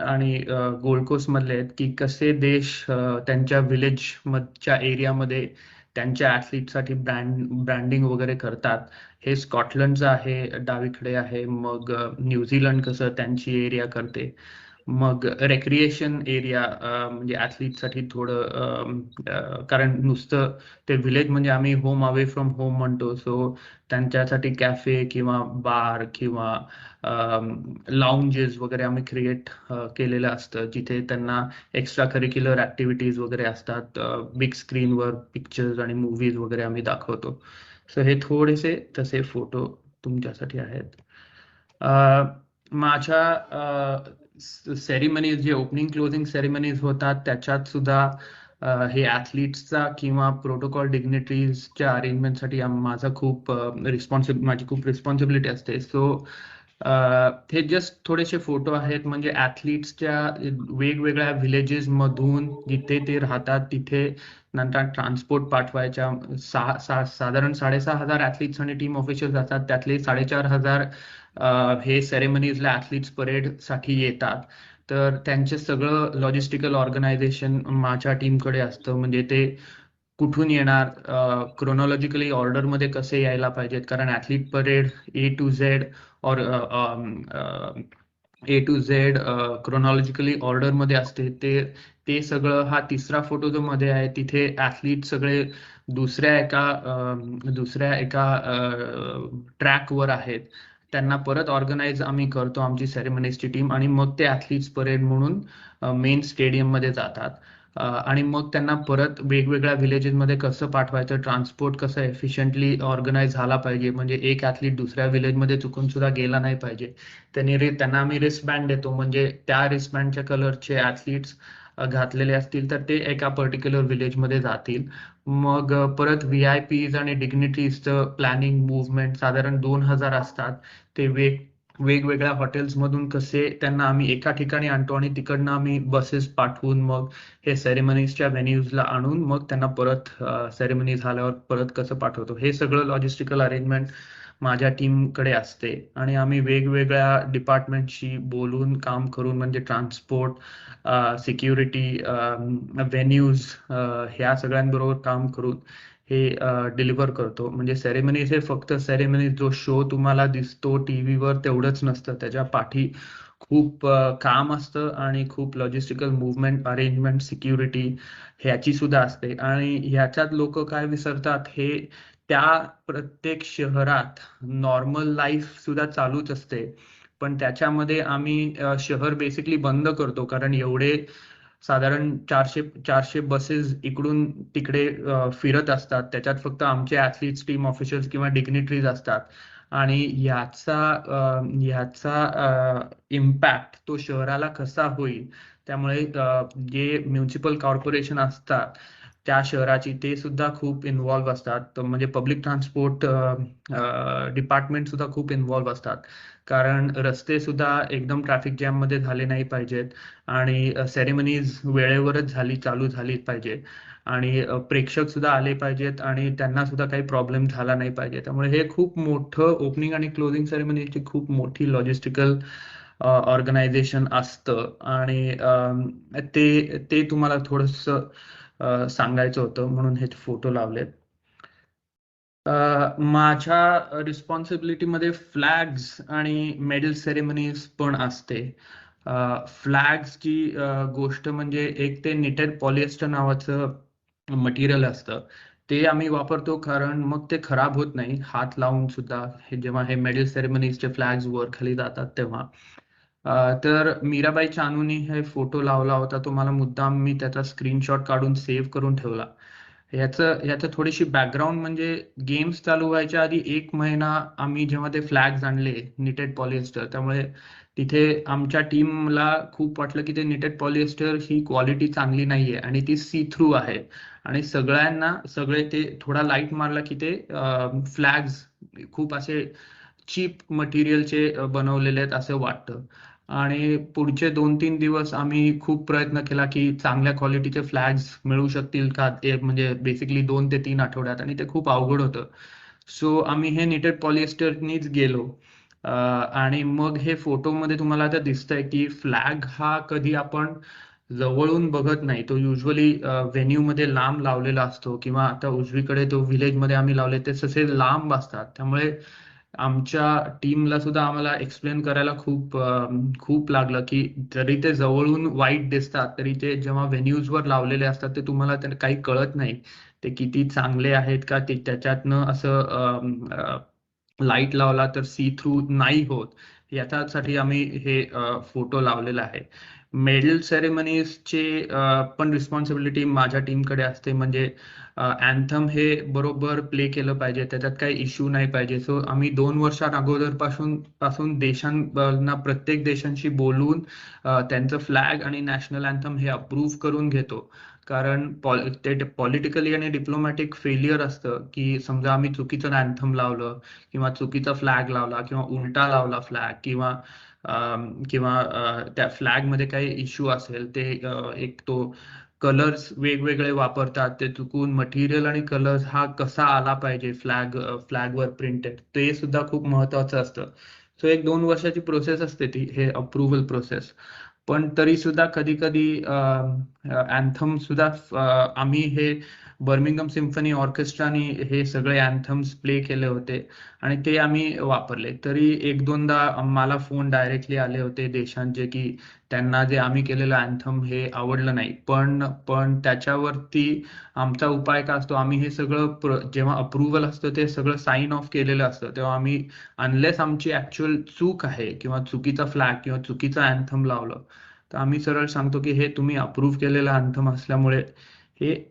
आणि गोल्ड कोस्ट मधले आहेत की कसे देश त्यांच्या विलेज मधच्या एरियामध्ये त्यांच्या ऍथलीटसाठी ब्रँडिंग वगैरे करतात. हे स्कॉटलंडचं आहे, डावीकडे आहे. मग न्यूझीलंड कसं त्यांची एरिया करते. मग रेक्रिएशन एरिया म्हणजे ऍथलीटसाठी थोडं कारण नुसतं ते विलेज म्हणजे आम्ही होम अवे फ्रॉम होम म्हणतो. सो त्यांच्यासाठी कॅफे किंवा बार किंवा लाउंजेस वगैरे आम्ही क्रिएट केलेलं असतं जिथे त्यांना एक्स्ट्रा करिक्युलर ऍक्टिव्हिटीज वगैरे असतात. बिग स्क्रीनवर पिक्चर्स आणि मूवीज वगैरे आम्ही दाखवतो. सो हे थोडेसे तसे फोटो तुमच्यासाठी आहेत. माझ्या सेरेमनीज जे ओपनिंग क्लोजिंग सेरेमनीज होतात त्याच्यात सुद्धा हे ऍथलीट्सचा किंवा प्रोटोकॉल डिग्निटरीजच्या अरेंजमेंटसाठी माझी खूप रिस्पॉन्सिबिलिटी असते. सो हे जस्ट थोडेसे फोटो आहेत म्हणजे ऍथलीट्सच्या वेगवेगळ्या विलेजेस मधून जिथे ते राहतात तिथे नंतर ट्रान्सपोर्ट पाठवायच्या. साधारण 6,500 ऍथलीट्स आणि टीम ऑफिशियल्स असतात. त्यातले 4,500 हे सेरेमनीजला ऍथलीट्स परेड साठी येतात. तर त्यांचे सगळं लॉजिस्टिकल ऑर्गनायझेशन माझ्या टीमकडे असतं. म्हणजे ते कुठून येणार, क्रोनॉलॉजिकली ऑर्डरमध्ये कसे यायला पाहिजेत कारण athlete parade A to Z और A to Z क्रोनॉलॉजिकली ऑर्डरमध्ये असते. ते सगळं हा तिसरा फोटो जो मध्ये आहे तिथे ऍथलीट सगळे दुसऱ्या एका ट्रॅकवर आहेत. त्यांना परत ऑर्गनाइज आम्ही करतो आमची सेरेमनीजची टीम आणि मग ते ऍथलीट्स परेड म्हणून मेन स्टेडियम मध्ये जातात. आणि मग त्यांना परत वेगवेगळ्या विलेजेसमध्ये कसं पाठवायचं, ट्रान्सपोर्ट कसं एफिशियंटली ऑर्गनाइज झाला पाहिजे म्हणजे एक ऍथलीट दुसऱ्या विलेजमध्ये चुकून सुद्धा गेला नाही पाहिजे. त्यांना आम्ही रिस्टबँड देतो म्हणजे त्या रिस्टबँडच्या कलरचे ऍथलीट्स घातलेले असतील तर ते एका पर्टिक्युलर विलेजमध्ये जातील. मग परत VIPs आणि डिग्निटरीजचं प्लॅनिंग मुवमेंट साधारण 2,000 असतात. ते वेगवेगळ्या हॉटेल्स मधून कसे त्यांना आम्ही एका ठिकाणी आणतो आणि तिकडनं आम्ही बसेस पाठवून मग हे सेरेमनीजच्या व्हेन्यूजला आणून मग त्यांना परत सेरेमनी झाल्यावर परत कसं पाठवतो हे सगळं लॉजिस्टिकल अरेंजमेंट माझ्या टीमकडे असते. आणि आम्ही वेगवेगळ्या डिपार्टमेंटशी बोलून काम करून म्हणजे ट्रान्सपोर्ट, सिक्युरिटी, व्हेन्यूज ह्या सगळ्यांबरोबर काम करून हे डिलिव्हर करतो. म्हणजे सेरेमनीज हे फक्त सेरेमनीज जो शो तुम्हाला दिसतो टीव्हीवर तेवढंच नसतं. त्याच्या पाठी खूप काम असतं आणि खूप लॉजिस्टिकल मुवमेंट, अरेंजमेंट, सिक्युरिटी ह्याची सुद्धा असते. आणि ह्याच्यात लोक काय विसरतात हे त्या प्रत्येक शहरात नॉर्मल लाईफ सुद्धा चालूच असते पण त्याच्यामध्ये आम्ही शहर बेसिकली बंद करतो कारण एवढे साधारण 400 बसेस इकडून तिकडे फिरत असतात. त्याच्यात फक्त आमचे ऍथलीट्स, टीम ऑफिशियल्स किंवा डिग्निटरीज असतात आणि ह्याचा इम्पॅक्ट तो शहराला कसा होईल त्यामुळे जे म्युनिसिपल कॉर्पोरेशन असतात त्या शहराची ते सुद्धा खूप इन्व्हॉल्व्ह असतात. म्हणजे पब्लिक ट्रान्सपोर्ट डिपार्टमेंट सुद्धा खूप इन्व्हॉल्व्ह असतात कारण रस्ते सुद्धा एकदम ट्रॅफिक जॅम मध्ये झाले नाही पाहिजेत आणि सेरेमनीज वेळेवरच चालू झाली पाहिजे आणि प्रेक्षक सुद्धा आले पाहिजेत आणि त्यांना सुद्धा काही प्रॉब्लेम झाला नाही पाहिजे. त्यामुळे हे खूप मोठं ओपनिंग आणि क्लोजिंग सेरेमनीची खूप मोठी लॉजिस्टिकल ऑर्गनायझेशन असतं आणि ते तुम्हाला थोडंसं सांगायचं होतं म्हणून हे फोटो लावलेत. माझ्या रिस्पॉन्सिबिलिटीमध्ये फ्लॅग्स आणि मेडल सेरेमनीज पण असते. फ्लॅग्सची गोष्ट म्हणजे एक ते निटेड पॉलिएस्टर नावाचं मटेरियल असतं ते आम्ही वापरतो कारण मग ते खराब होत नाही हात लावून सुद्धा. जेव्हा हे मेडल सेरेमनीजचे फ्लॅग्स वर खाली जातात तेव्हा तर मीराबाई चानूनी हे फोटो लावला होता तो मला मुद्दाम मी त्याचा स्क्रीनशॉट काढून सेव्ह करून ठेवला याचं थोडीशी बॅकग्राऊंड म्हणजे गेम्स चालू व्हायच्या आधी 1 महिना आम्ही जेव्हा ते फ्लॅग्स आणले निटेड पॉलिएस्टर, त्यामुळे तिथे आमच्या टीमला खूप वाटलं की ते निटेड पॉलिएस्टर ही क्वालिटी चांगली नाहीये आणि ती सी थ्रू आहे आणि सगळे ते थोडा लाईट मारला की ते फ्लॅग्स खूप असे चीप मटेरियलचे बनवलेले आहेत असं वाटतं. आणि पुढचे 2-3 दिवस आम्ही खूप प्रयत्न केला की चांगल्या क्वालिटीचे फ्लॅग्स मिळू शकतील का, ते म्हणजे बेसिकली 2 ते 3 आठवड्यात, आणि ते खूप अवघड होतं. सो आम्ही हे निटेड पॉलिएस्टरनीच गेलो. आणि मग हे फोटोमध्ये तुम्हाला आता दिसतंय की फ्लॅग हा कधी आपण जवळून बघत नाही, तो युजली व्हेन्यू मध्ये लांब लावलेला असतो, किंवा आता उजवीकडे तो व्हिलेज मध्ये आम्ही लावले ते तसे लांब असतात. त्यामुळे आमच्या टीमला सुद्धा आम्हाला एक्सप्लेन करायला खूप लागलं की जरी ते जवळून वाईट दिसतात तरी ते जेव्हा व्हेन्यूजवर लावलेले असतात ते तुम्हाला काही कळत नाही ते किती चांगले आहेत का, ते त्याच्यातनं असं लाईट लावला तर सी थ्रू नाही होत, याच्यासाठी आम्ही हे फोटो लावलेला आहे. मेडल सेरेमनीजचे पण रिस्पॉन्सिबिलिटी माझ्या टीमकडे असते, म्हणजे अँथम हे बरोबर प्ले केलं पाहिजे, त्याच्यात काही इश्यू नाही पाहिजे. सो आम्ही 2 वर्षां अगोदर पासून देशांना, प्रत्येक देशांशी बोलून त्यांचं फ्लॅग आणि नॅशनल अँथम हे अप्रूव्ह करून घेतो. कारण ते पॉलिटिकली आणि डिप्लोमॅटिक फेलियर असतं की समजा आम्ही चुकीचं अँथम लावलं किंवा चुकीचा फ्लॅग लावला किंवा उलटा लावला फ्लॅग किंवा त्या फ्लॅग मध्ये काही इश्यू असेल, ते एक तो कलर्स वेगवेगळे वापरतात, ते चुकून मटेरियल आणि कलर्स हा कसा आला पाहिजे फ्लॅगवर प्रिंटेड, ते सुद्धा खूप महत्वाचं असतं. सो 1-2 वर्षाची प्रोसेस असते ती, हे अप्रुव्हल प्रोसेस. पण तरी सुद्धा कधी कधी अँथम सुद्धा आम्ही हे बर्मिंगहम सिम्फनी ऑर्केस्ट्राने हे सगळे अँथम्स प्ले केले होते आणि ते आम्ही वापरले. तरी 1-2दा मला फोन डायरेक्टली आले होते देशांचे की त्यांना जे आम्ही केलेलं अँथम हे आवडलं नाही. पण त्याच्यावरती आमचा उपाय काय असतो, आम्ही हे सगळं जेव्हा अप्रुव्हल असतं ते सगळं साइन ऑफ केलेलं असतं, तेव्हा आम्ही अनलेस आमची ऍक्च्युअल चूक आहे किंवा चुकीचा फ्लॅग किंवा चुकीचा अँथम लावलं तर आम्ही सरळ सांगतो की हे तुम्ही अप्रूव्ह केलेलं अँथम असल्यामुळे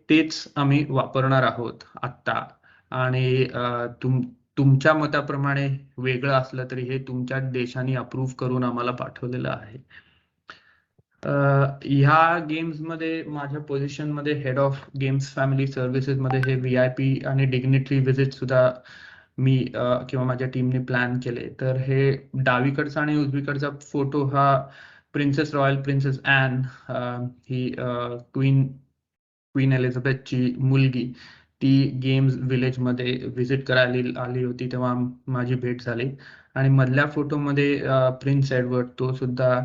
तेच आम्ही वापरणार आहोत आत्ता. आणि तुमच्या मताप्रमाणे वेगळं असलं तरी हे तुमच्या देशाने अप्रूव्ह करून आम्हाला पाठवलेलं आहे. ह्या गेम्स मध्ये माझ्या पोझिशन मध्ये head of games family services मध्ये हे VIP आणि डिग्निटरी व्हिजिट सुद्धा मी किंवा माझ्या टीमने प्लॅन केले. तर हे डावीकडचा आणि उजवीकडचा फोटो हा रॉयल प्रिन्सेस ॲन, ही क्वीन एलिझाबेथची मुलगी, ती गेम्स विलेज मध्ये व्हिजिट करायला आली होती, तेव्हा माझी भेट झाली. आणि मधल्या फोटोमध्ये प्रिन्स एडवर्ड, तो सुद्धा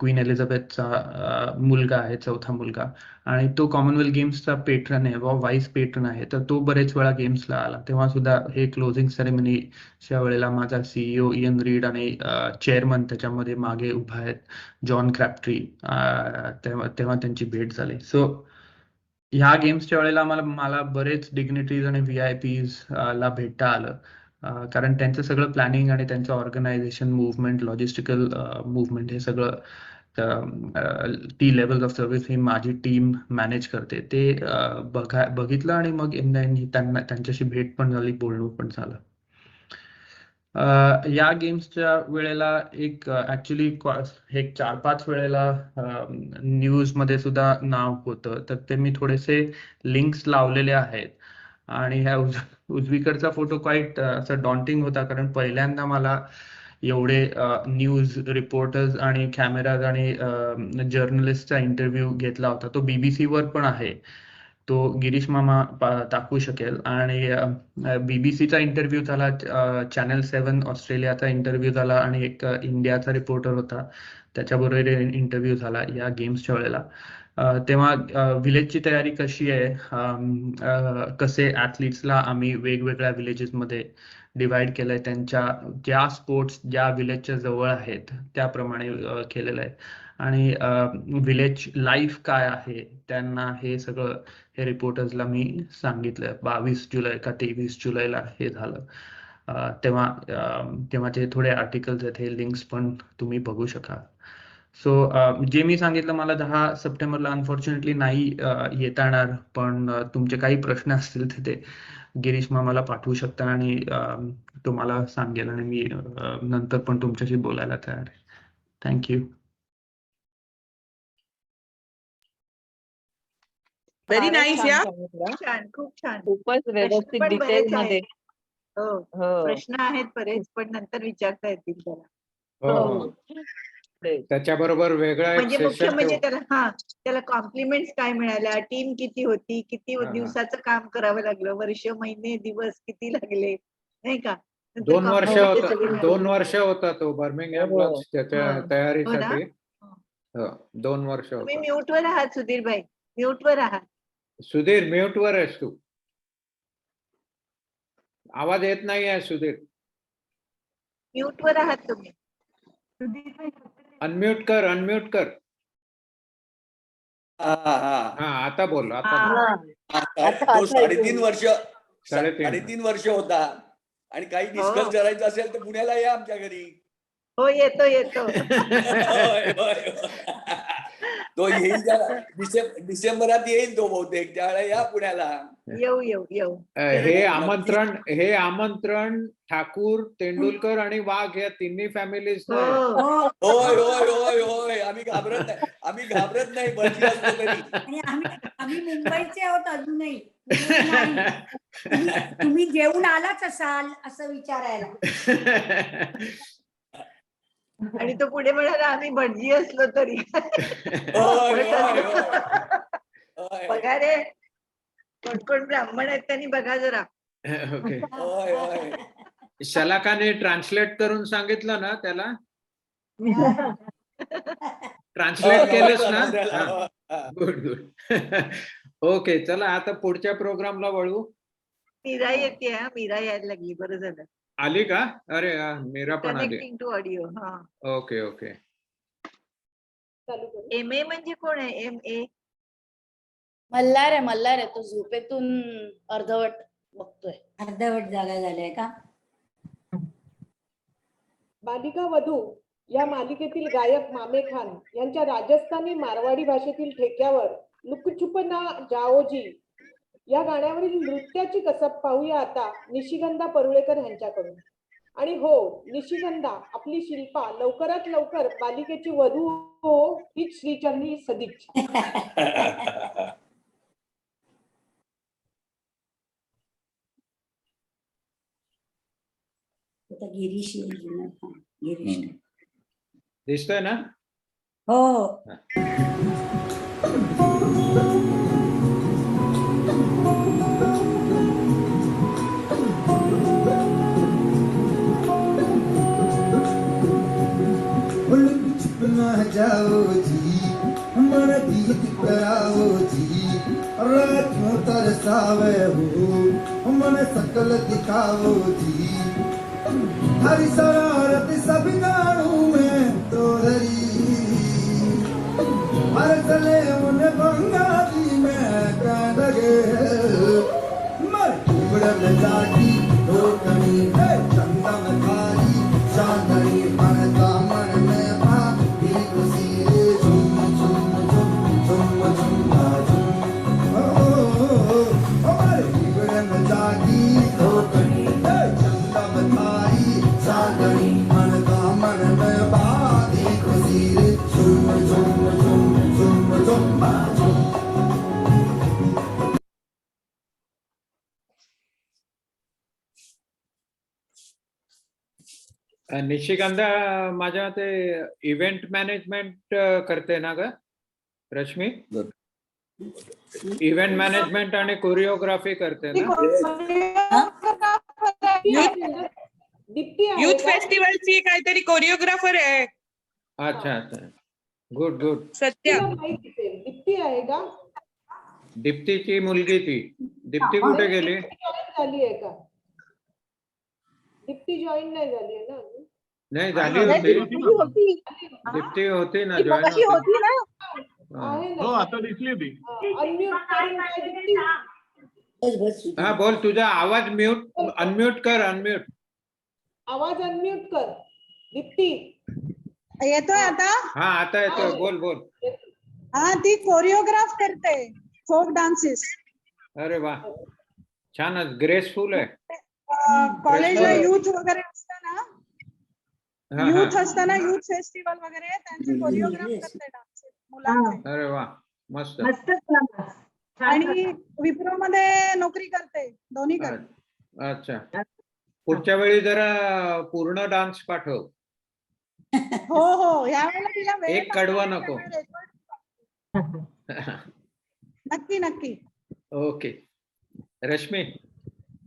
क्वीन एलिझाबेथचा मुलगा आहे, 4था मुलगा, आणि तो कॉमनवेल्थ गेम्सचा पेट्रन आहे व व्हाईस पेट्रन आहे. तर तो बरेच वेळा गेम्सला आला. तेव्हा सुद्धा हे क्लोजिंग सेरेमनीच्या वेळेला माझा CEO इयन रीड आणि चेअरमन त्याच्यामध्ये मागे उभा आहेत, जॉन क्रॅप्ट्री, तेव्हा त्यांची भेट झाली. सो ह्या गेम्सच्या वेळेला मला बरेच डिग्निटरीज आणि VIPs ला भेटता आलं, कारण त्यांचं सगळं प्लॅनिंग आणि त्यांचं ऑर्गनायझेशन, मुवमेंट, लॉजिस्टिकल मुवमेंट, हे सगळं टी लेवल ऑफ सर्व्हिस ही माझी टीम मॅनेज करते. ते बघितलं आणि मग त्यांच्याशी भेट पण झाली, बोलणं पण झालं. या गेम्सच्या वेळेला ऍक्च्युली 4-5 वेळेला न्यूज मध्ये सुद्धा नाव होतं, तर ते मी थोडेसे लिंक्स लावलेले आहेत. आणि ह्या उजवीकडचा फोटो क्वाईट असं डॉन्टिंग होता, कारण पहिल्यांदा मला एवढे न्यूज रिपोर्टर्स आणि कॅमेराज आणि जर्नलिस्टचा इंटरव्ह्यू घेतला होता. तो BBC वर पण आहे, तो गिरीश मामा टाकू शकेल. आणि BBCचा इंटरव्ह्यू झाला, चॅनल 7 ऑस्ट्रेलियाचा इंटरव्ह्यू झाला, आणि एक इंडियाचा रिपोर्टर होता त्याच्याबरोबर इंटरव्ह्यू झाला या गेम्सच्या वेळेला. तेव्हा व्हिलेजची तयारी कशी आहे, कसे ॲथलीट्सला आम्ही वेगवेगळ्या विलेजेसमध्ये डिवाइड केलंय, त्यांच्या ज्या स्पोर्ट्स ज्या विलेजच्या जवळ आहेत त्याप्रमाणे केलेलं आहे. आणि विलेज लाईफ काय आहे त्यांना हे सगळं हे रिपोर्टर्सला मी सांगितलं. 22 जुलै का 23 जुलैला हे झालं. तेव्हाचे थोडे आर्टिकल्स आहेत, हे लिंक्स पण तुम्ही बघू शकाल. सो जे मी सांगितलं मला 10 सप्टेंबरला अनफॉर्च्युनेटली नाही येता येणार, पण तुमचे काही प्रश्न असतील तर ते गिरीश मामाला पाठवू शकता आणि तुम्हाला सांगेल आणि मी नंतर पण तुमच्याशी बोलायला तयार आहे. थँक्यू. व्हेरी फारच नाईस छान या. सांगितलं. छान, खूप छान. खूपच व्यवस्थित पण डिटेल बरेच मध्ये. आहेत. हो, हो प्रश्न आहेत बरेच, पण नंतर विचारता येतील त्याला. हो हो हो. तेच. त्याच्याबरोबर वेगळा एक म्हणजे मुख्य सेशन म्हणजे ठेवू. त्याला कॉम्प्लिमेंट्स काय मिळाल्या, टीम किती होती, किती हा, हा. दिवसाचं काम करावं लागलं, वर्ष, महिने, दिवस किती लागले, नाही का? नंतर 2 वर्ष compliment होता, सगळे मिळाले. 2 वर्ष होता तो बर्मिंगहॅमला हो. त्याच्या हो. हो ना? तयारीसाठी. हो. हो, 2 वर्ष तुम्ही होता. म्यूटवर आहात सुधीर भाई, म्यूटवर आहात. सुधीर म्यूट वर आहेस तू. आवाज येत नाही आहे सुधीर. म्यूटवर आहात तुम्ही. अनम्यूट कर, अनम्यूट कर. हा हा हा आता बोल, आता हा. बोल. आता तो 3.5 वर्ष 3.5 वर्ष होता. आणि काही डिस्कस हो. करायचं असेल तर पुण्याला या आमच्या घरी. हो, येतो येतो. होय, होय, होय. तो येईल डिसेंबरात येईल तो बहुतेक, त्यावेळेला या पुण्याला. येऊ येऊ येऊ. हे आमंत्रण ठाकूर, तेंडुलकर आणि वाघ या तिन्ही फॅमिलीज हो. होय होय होय होय. आम्ही घाबरत नाही भटजी असलो तरी. आणि आम्ही मुंबईचे आहोत अजूनही. तुम्ही जेवून आलाच असाल असं विचारायला. आणि तो पुढे म्हणाला आम्ही भटजी असलो तरी. होय, होय, होय. बघा रे, कोण कोण ब्राह्मण आहेत त्यांनी बघा जरा. ओके. होय, होय. शलाकाने ट्रान्सलेट करून सांगितलं ना त्याला. ट्रान्सलेट केलंस ना. Good good. ओके, चला आता पुढच्या प्रोग्रामला वळू. मीरा येते, हा मीरा यायला लागली, बरं झालं. आली का? अरे मीरा पण आली. Connecting to audio. हा. Okay okay. चालू करू. MA म्हणजे कोण आहे? MA मल्हार आहे तो झोपेतून अर्धवट बघतोय. अर्धवट जागा झाल्या का? बालिका वधू या मालिकेतील गायक मामे खान यांच्या राजस्थानी मारवाडी भाषेतील ठेक्यावर लुकछुप ना जाओजी या गाण्यावरील नृत्याची कसब पाहूया आता निशिगंधा परुळेकर यांच्याकडून. आणि हो, निशिगंधा आपली शिल्पा लवकरात लवकर बालिकेची वधू हो हीच श्रीचरणी सदिच्छा. गिरीश येईल. गिरीश. दिसतोय ना? हो. जाओ जी, मन गीत कराओ जी, रातों तरसावे हो, मन सकल दिखाओ जी, हरी शरारत सब गानों में तो हरी, हर चले उन बंगाली में कह लगे, मर उड़न जाती दो कणी है चंदा में खाली चांदनी बनता मन में भागी खुशी रे झुम झुम झुम झुम झुम झुम ओ मर उड़न जाती दो कणी है चंदा में खाली चांदनी बनता मन में भागी खुशी रे झुम झुम झुम झुम झुम झुम. निशिगंधा माझ्या ते इव्हेंट मॅनेजमेंट करते ना ग रश्मी? इव्हेंट मॅनेजमेंट आणि कोरिओग्राफी करते ना? युथ फेस्टिवलची काहीतरी कोरिओग्राफर आहे. अच्छा अच्छा. Good good. सत्या. दीप्ती आहे का? दीप्तीची मुलगी ती. दीप्ती कुठे गेली? झाली आहे का? दीप्ती जॉईन नाही झाली आहे ना? नाही झाली होती. दीप्ती होती ना, जॉईन होती ना. हो, आता दिसली ती. हा बोल, तुझा आवाज अनम्यूट कर. आवाज अनम्यूट कर. दीप्ती येतोय आता? हा आता येतोय, बोल बोल. हा, ती कोरिओग्राफ करते फोक डान्सेस. अरे वा, छानच, ग्रेसफुल आहे. कॉलेजला Graceful. युथ वगैरे असताना, हा, युथ हा. असताना युथ फेस्टिवल वगैरे त्यांचे कोरिओग्राफ करते डान्स मुलांचे. अरे वा, मस्त. आणि विप्रो मध्ये नोकरी करते, दोन्ही करते. अच्छा, पुढच्या वेळी जरा पूर्ण डान्स पाठव. हो हो, यावेळेला तिला वेळ एक कडवा नसतो, नको. त्यामुळे नक्की नक्की. ओके, रश्मी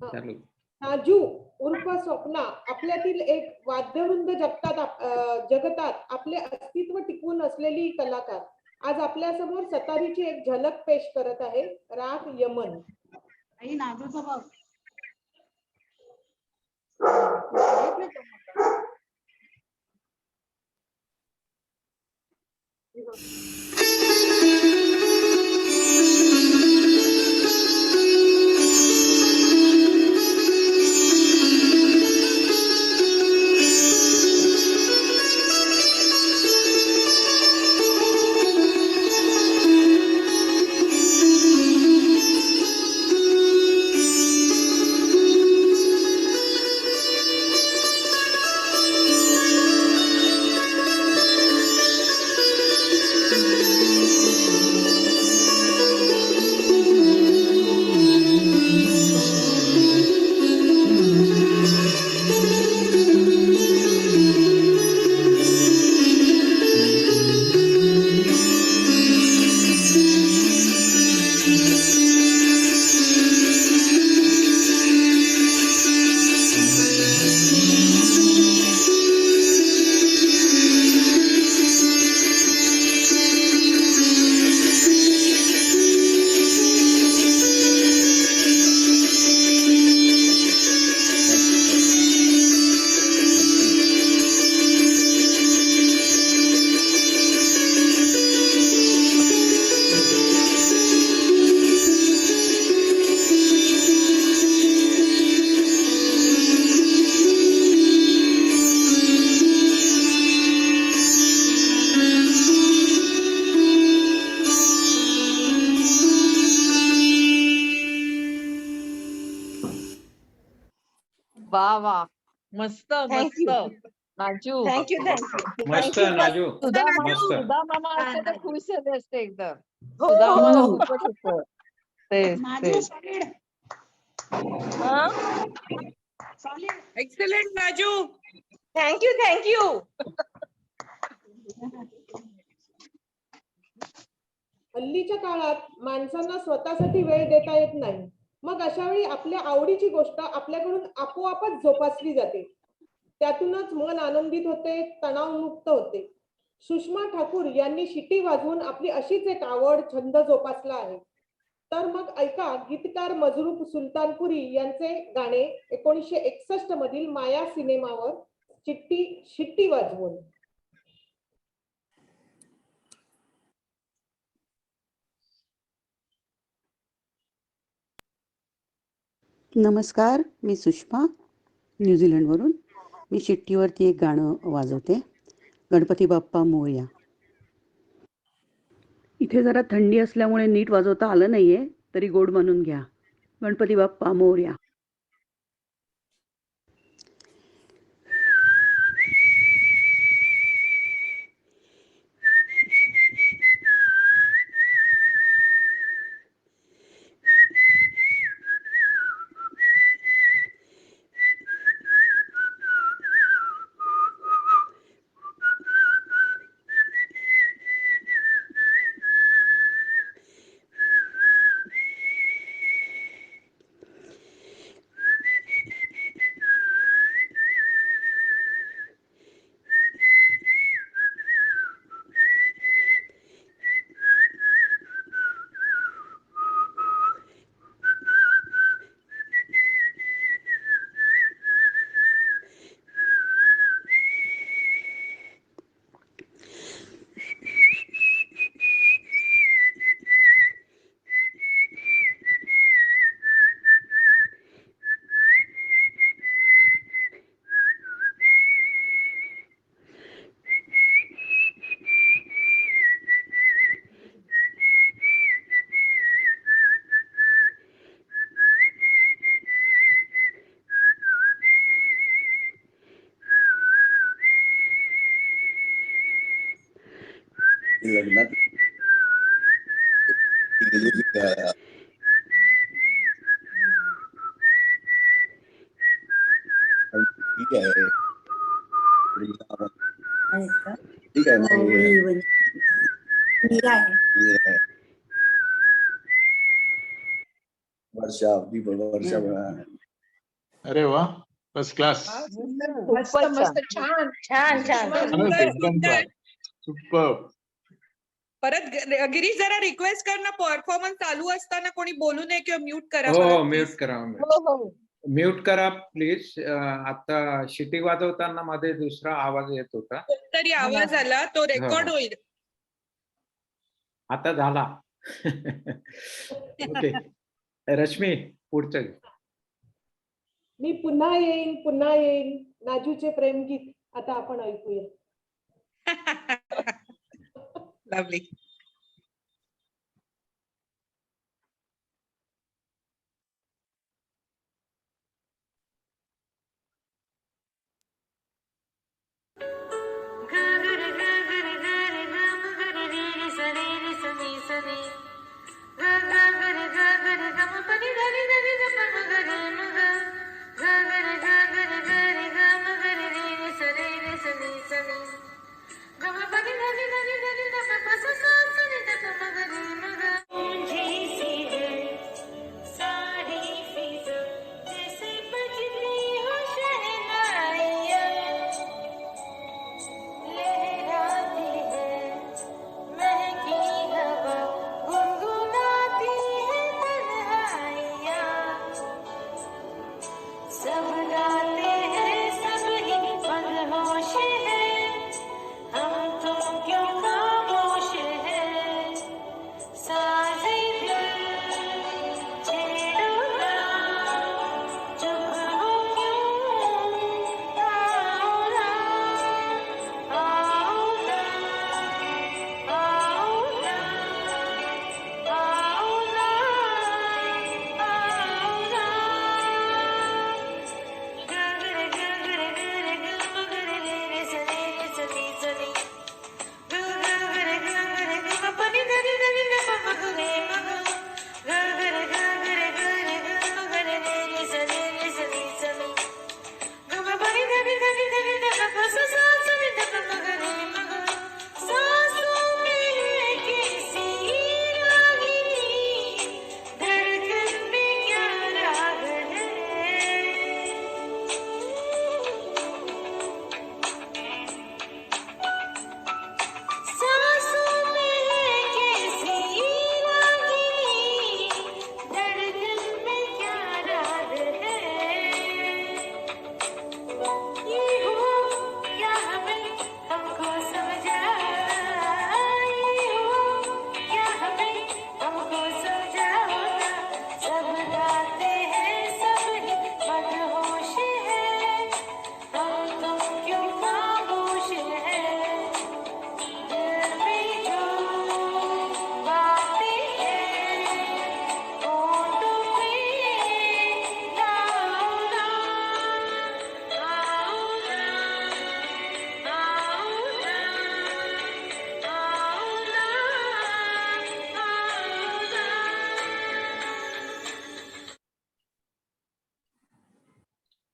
चालू. नाजू उर्फ स्वप्ना आपल्यातील एक वाद्यवृंद जगतात आपले अस्तित्व टिकवून असलेली कलाकार आज आपल्या समोर सतारीची एक झलक पेश करत आहे. राग यमन. आई नाजूचा बघ. वा वा, मस्त Thank you. मस्त. नाजू थँक्यू थँक्यू. मस्त नाजू, सुधा मामा, मस्त. सुधा मामा असते तर खुश झाले असते एकदम. हो, सुधा मामाला हो. खूपच होतं. तेच नाजू तेच. Solid. Excellent Naju. Thank you thank you. हल्लीच्या काळात माणसांना स्वतःसाठी वेळ देता येत नाही. मग अशा वेळी आपल्या आवडीची गोष्ट आपल्याकडून आपोआपच जोपासली जाते. त्यातूनच मन आनंदित होते, तणावमुक्त होते. सुषमा ठाकूर यांनी शिटी वाजवून आपली अशीच एक आवड, छंद जोपासला आहे. तर मग ऐका गीतकार मजरूप सुलतानपुरी यांचे गाणे 1961 मधील माया सिनेमावर शिट्टी वाजवून. नमस्कार, मी सुषमा न्यूझीलंडवरून. मी शिट्टीवरती एक गाणं वाजवते, गणपती बाप्पा मोरया. इथे जरा थंडी असल्यामुळे नीट वाजवता आलं नाहीये, तरी गोड मानून घ्या. गणपती बाप्पा मोरया. लग्नात गेली होती का? ठीक आहे. ठीक आहे मग. वर्षा अगदी बरोबर वर्षा. अरे वा, फर्स्ट क्लास. मस्त मस्त छान छान छान एकदम सुपर. परत गिरीश जरा रिक्वेस्ट कर ना, परफॉर्मन्स चालू असताना कोणी बोलू नये किंवा म्यूट करा. हो म्यूट करा. हो हो म्यूट करा प्लीज. आता शिटी वाजवताना मध्ये दुसरा आवाज येत होता. कोणतरी आवाज आला तो रेकॉर्ड होईल. आता झाला. ओके रश्मी पुढचं. मी पुन्हा येईन नाजूचे प्रेमगीत आता आपण ऐकूया. लवली.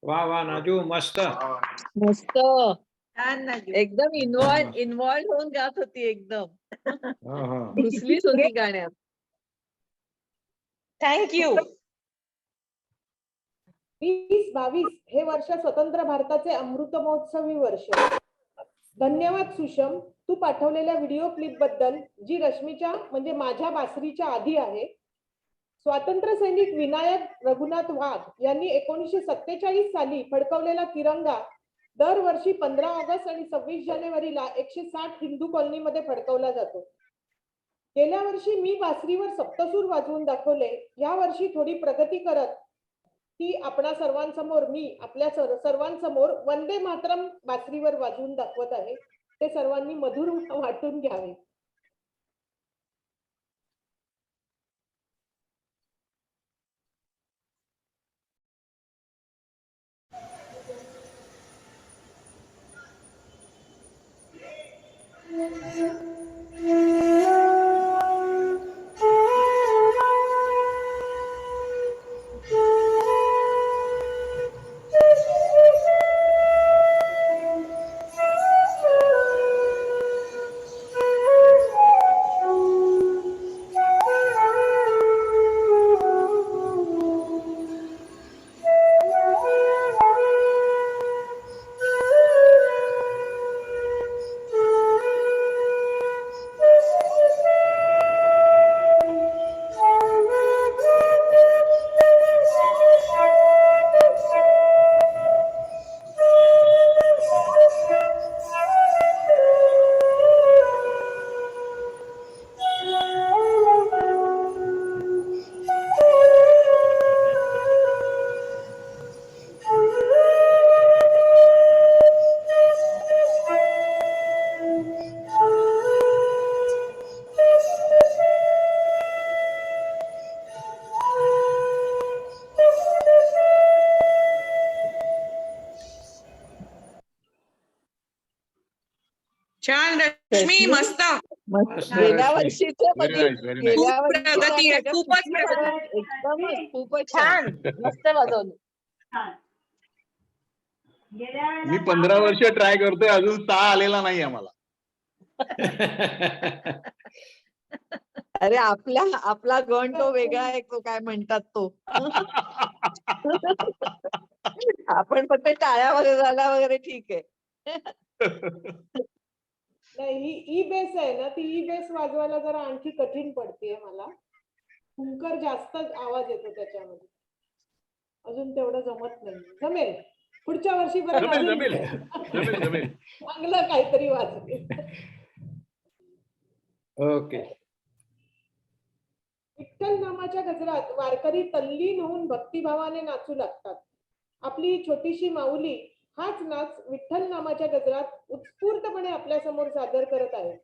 वा वा नाजू मस्त मस्त छान नाजू. एकदम इन्व्हॉल्व होऊन गात होती एकदम. घुसलीच होती गाण्यात. थँक्यू. 2022 हे वर्ष स्वतंत्र भारताचे अमृत महोत्सवी वर्ष. धन्यवाद सुषम, तू पाठवलेल्या व्हिडिओ क्लिप बद्दल, जी रश्मीच्या म्हणजे माझ्या बासरीच्या आधी आहे. स्वातंत्र्य सैनिक विनायक रघुनाथ वाघ यांनी 1947 साली फडकवलेला तिरंगा दरवर्षी 15 ऑगस्ट आणि 26 जानेवारीला 160 हिंदू कॉलनीमध्ये फडकवला जातो. गेल्या वर्षी मी बासरीवर सप्तसूर वाजवून दाखवले. या वर्षी थोडी प्रगती करत ती आपल्या सर्वांसमोर वंदे मातरम बासरीवर वाजवून दाखवत आहे. ते सर्वांनी मधुर वाटून घ्यावे. छान रश्मी, मस्त. गेल्या वर्षीचं Very म्हणजे nice, very nice. गेल्या खूप वर्षीच्या प्रगती आहे, सगळ्या खूपच कृती प्रगती. एकदमच खूपच छान. मस्त वाजवलं. मी 15 वर्ष ट्राय करतोय, अजून ता आलेला नाही आम्हाला. अरे आपला गण तो वेगळा आहे, तो काय म्हणतात तो. आपण फक्त टाळ्या वाजवायला वगैरे ठीक आहे. नाही, ही ई बेस आहे ना, ती ई बेस वाजवायला जरा आणखी कठीण पडते मला. हुंकर जास्त आवाज येतो त्याच्यामध्ये, अजून तेवढं जमत नाही. जमेल पुढच्या वर्षी जमेल. चांगलं काहीतरी वाजवेल. ओके. विठ्ठल नामाच्या गजरात वारकरी तल्लीन होऊन भक्तिभावाने नाचू लागतात. आपली छोटीशी माऊली हाच नाच विठ्ठल नामाच्या गजरात उत्स्फूर्तपणे आपल्या समोर सादर करत आहे.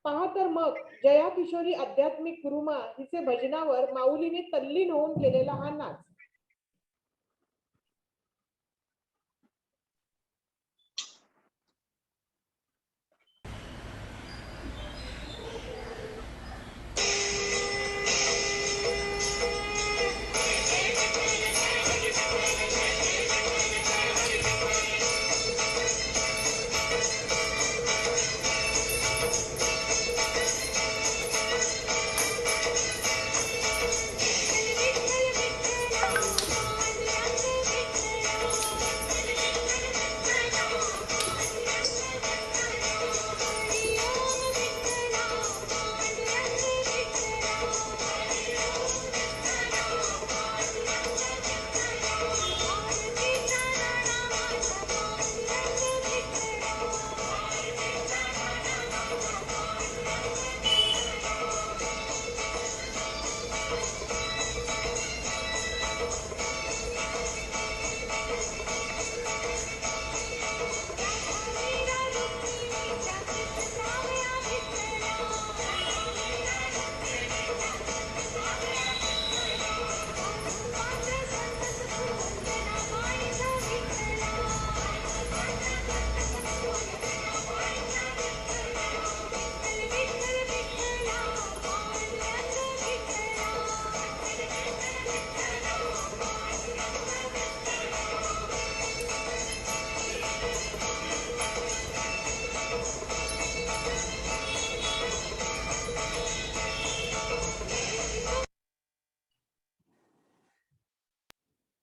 पहा तर मग, जया किशोरी आध्यात्मिक गुरुमा हिचे भजनावर माऊलीने तल्लीन होऊन केलेला हा नाच.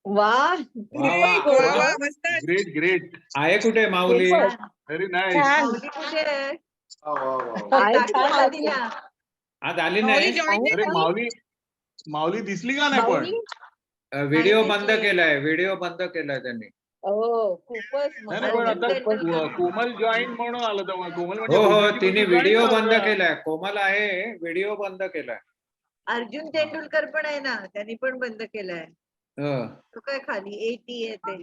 वा, मस्त. ग्रेट. आहे कुठे माऊली? Very nice. माऊली कुठे आहे? आज आली माऊली नाही. join अरे माऊली दिसली का नाही पण? व्हिडिओ बंद केलाय त्यांनी. हो, खूपच नाही पण आता कोमल जॉईन म्हणून आलं तेव्हा. कोमल म्हणजे हो कोमलची तिने पण व्हिडिओ join बंद झाला. केलाय. कोमल आहे, व्हिडिओ बंद केलाय. अर्जुन तेंडुलकर पण आहे ना, त्यांनी पण बंद केलाय. हो. तो काय खाली एटी आहे ते.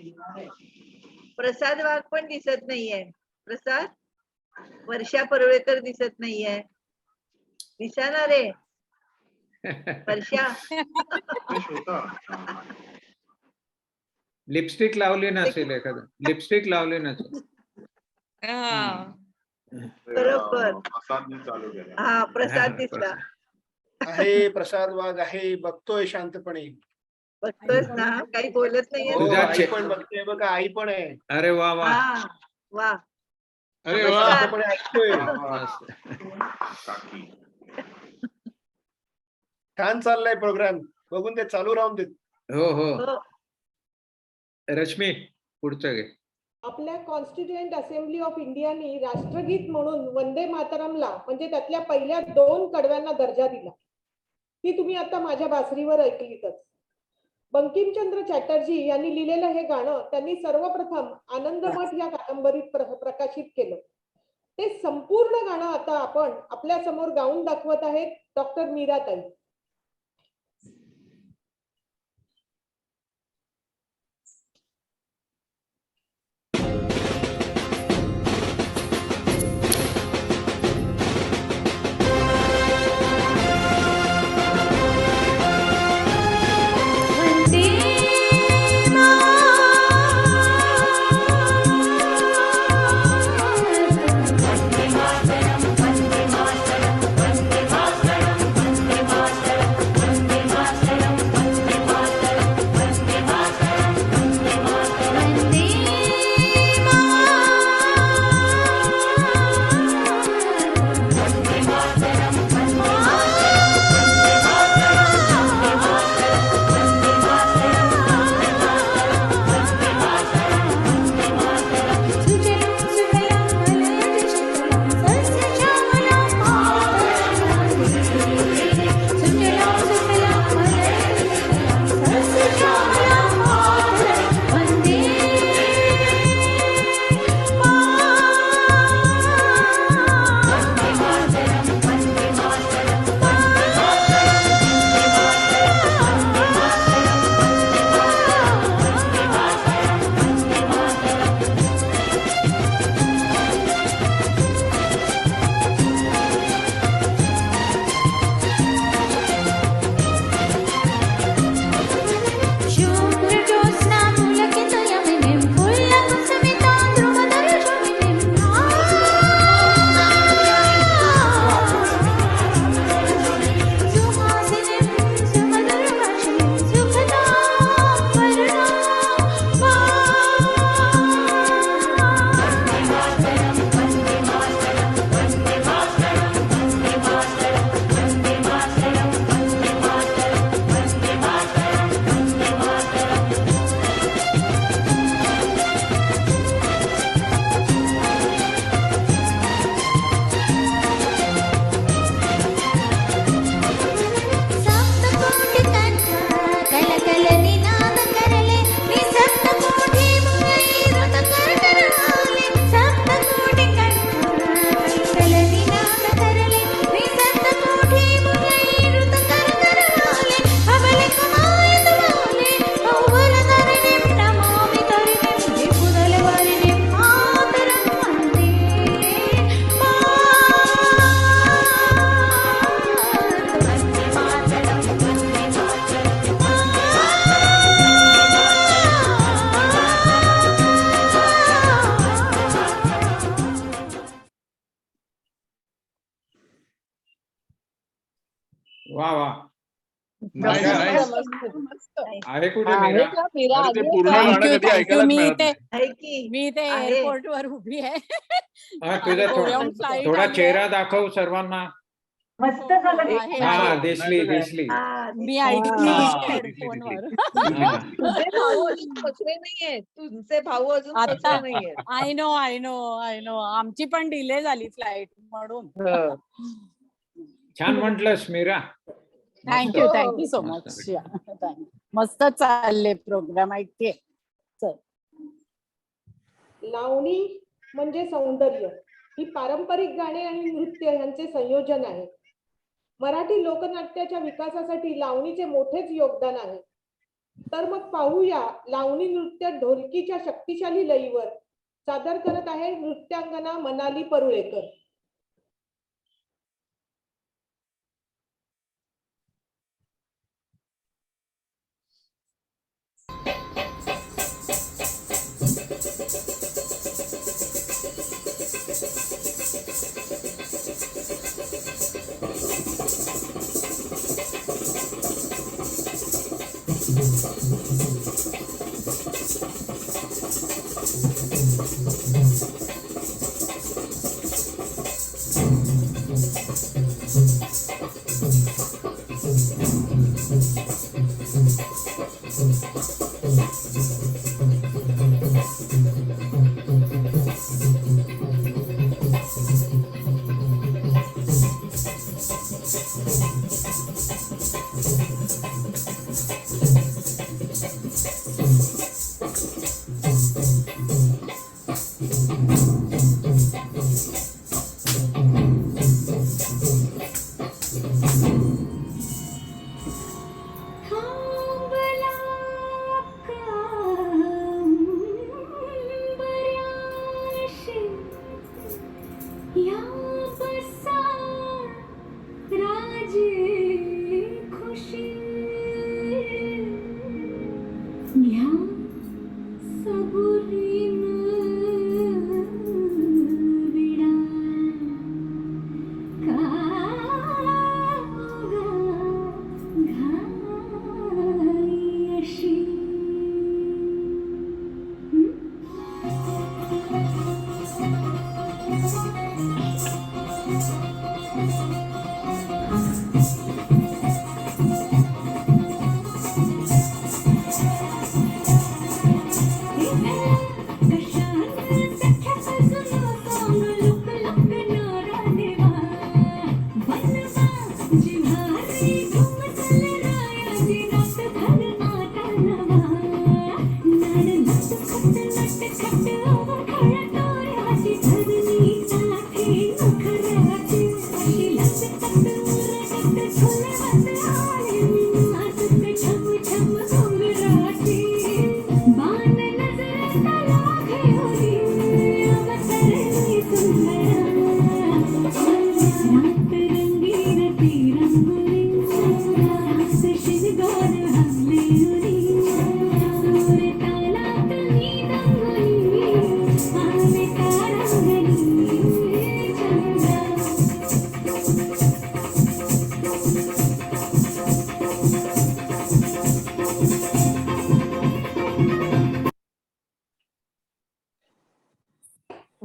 प्रसाद वाघ पण दिसत नाहीये. प्रसाद, वर्षा परुळेकर दिसत नाहीये. दिसना रे वर्षा. लिपस्टिक लावली नसेल एखादं. लिपस्टिक लावली नसेल. बरोबर. प्रसादने चालू केला. हा, प्रसाद दिसला. आहे प्रसाद वाघ आहे, बघतोय शांतपणे. बघतोस ना, काही बोलत नाहीये. हो, आई पण बघते बघा, आई पण आहे. अरे वा वा. वा, अरे वा. शांतपणे ऐकतोय. छान चाललाय प्रोग्राम, बघून ते चालू राहून देत. हो. रश्मी पुढचं घे. आपल्या कॉन्स्टिट्युएंट असेंब्ली ऑफ इंडियानी राष्ट्रगीत म्हणून वंदे मातरमला म्हणजे त्यातल्या पहिल्या 2 कडव्यांना दर्जा दिला. ती तुम्ही आता माझ्या बासरीवर ऐकलीतच. बंकिमचंद्र चॅटर्जी यांनी लिहिलेलं हे गाणं त्यांनी सर्वप्रथम आनंदमठ या कादंबरीत प्रकाशित केलं. ते संपूर्ण गाणं आता आपण आपल्या समोर गाऊन दाखवत आहेत डॉक्टर मीराताई. वंदे वा वा नाही, मीरा, नाही. आहे कुठे आहे मीरा? का मीरा अरे ते आली पूर्ण का? गाणं कधी ऐकायलाच मी मिळत ते नाही. आहे की मी ते आहे. एअरपोर्ट वर उभी आहे हा, तुझा गोव्याहून flight थोडा आली आहे. चेहरा दाखव सर्वांना. मस्त झालं आहे, हा आहे. दिसली दिसली. हा, मी हा. ऐकली हा. हेडफोनवर हा. तुझे भाऊ अजून पोचले नाहीये, तुमचे भाऊ अजून आता पोचले नाहीये. I know I know I know आमची पण डिले झाली फ्लाईट म्हणून छान म्हटलंस मीरा. थँक्यू सो मस्त. मच मस्त चालले प्रोग्राम ऐकते. लावणी म्हणजे सौंदर्य ही पारंपरिक गाणे आणि नृत्य यांचे संयोजन आहे. मराठी लोकनाट्याच्या विकासासाठी लावणीचे मोठेच योगदान आहे. तर मग पाहूया लावणी नृत्य ढोलकीच्या शक्तिशाली लयीवर सादर करत आहे नृत्यांगना मनाली परुळेकर.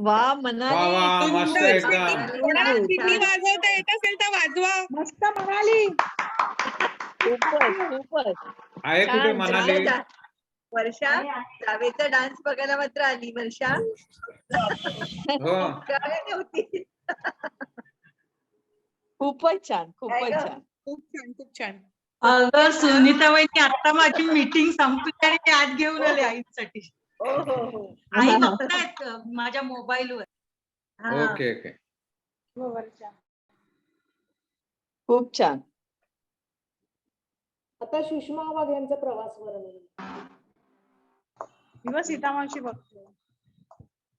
वा वा मनाली वा मस्त सुंदर. एकदम. कोणाला किती वाजवता येत असेल तर वाजवा. मस्त म्हणाली. खूपच खूपच आहे कुठे छान, मनाली? वर्षा वर्षा, जावेचा डान्स बघायला मात्र आली वर्षा. हो काय नव्हती. खूपच छान काय खूपच गं? छान. खूप छान खूप छान. अगं सुनीता वहिनी आता माझी मीटिंग संपली आणि मी आज घेऊन आले आईसाठी. हो हो हो. आई बघतायत माझ्या मोबाईलवर. हा. Okay okay. खूप छान. आता सुषमा वाघ यांचा प्रवास वर्णन. किंवा सीतामावशी बघतो.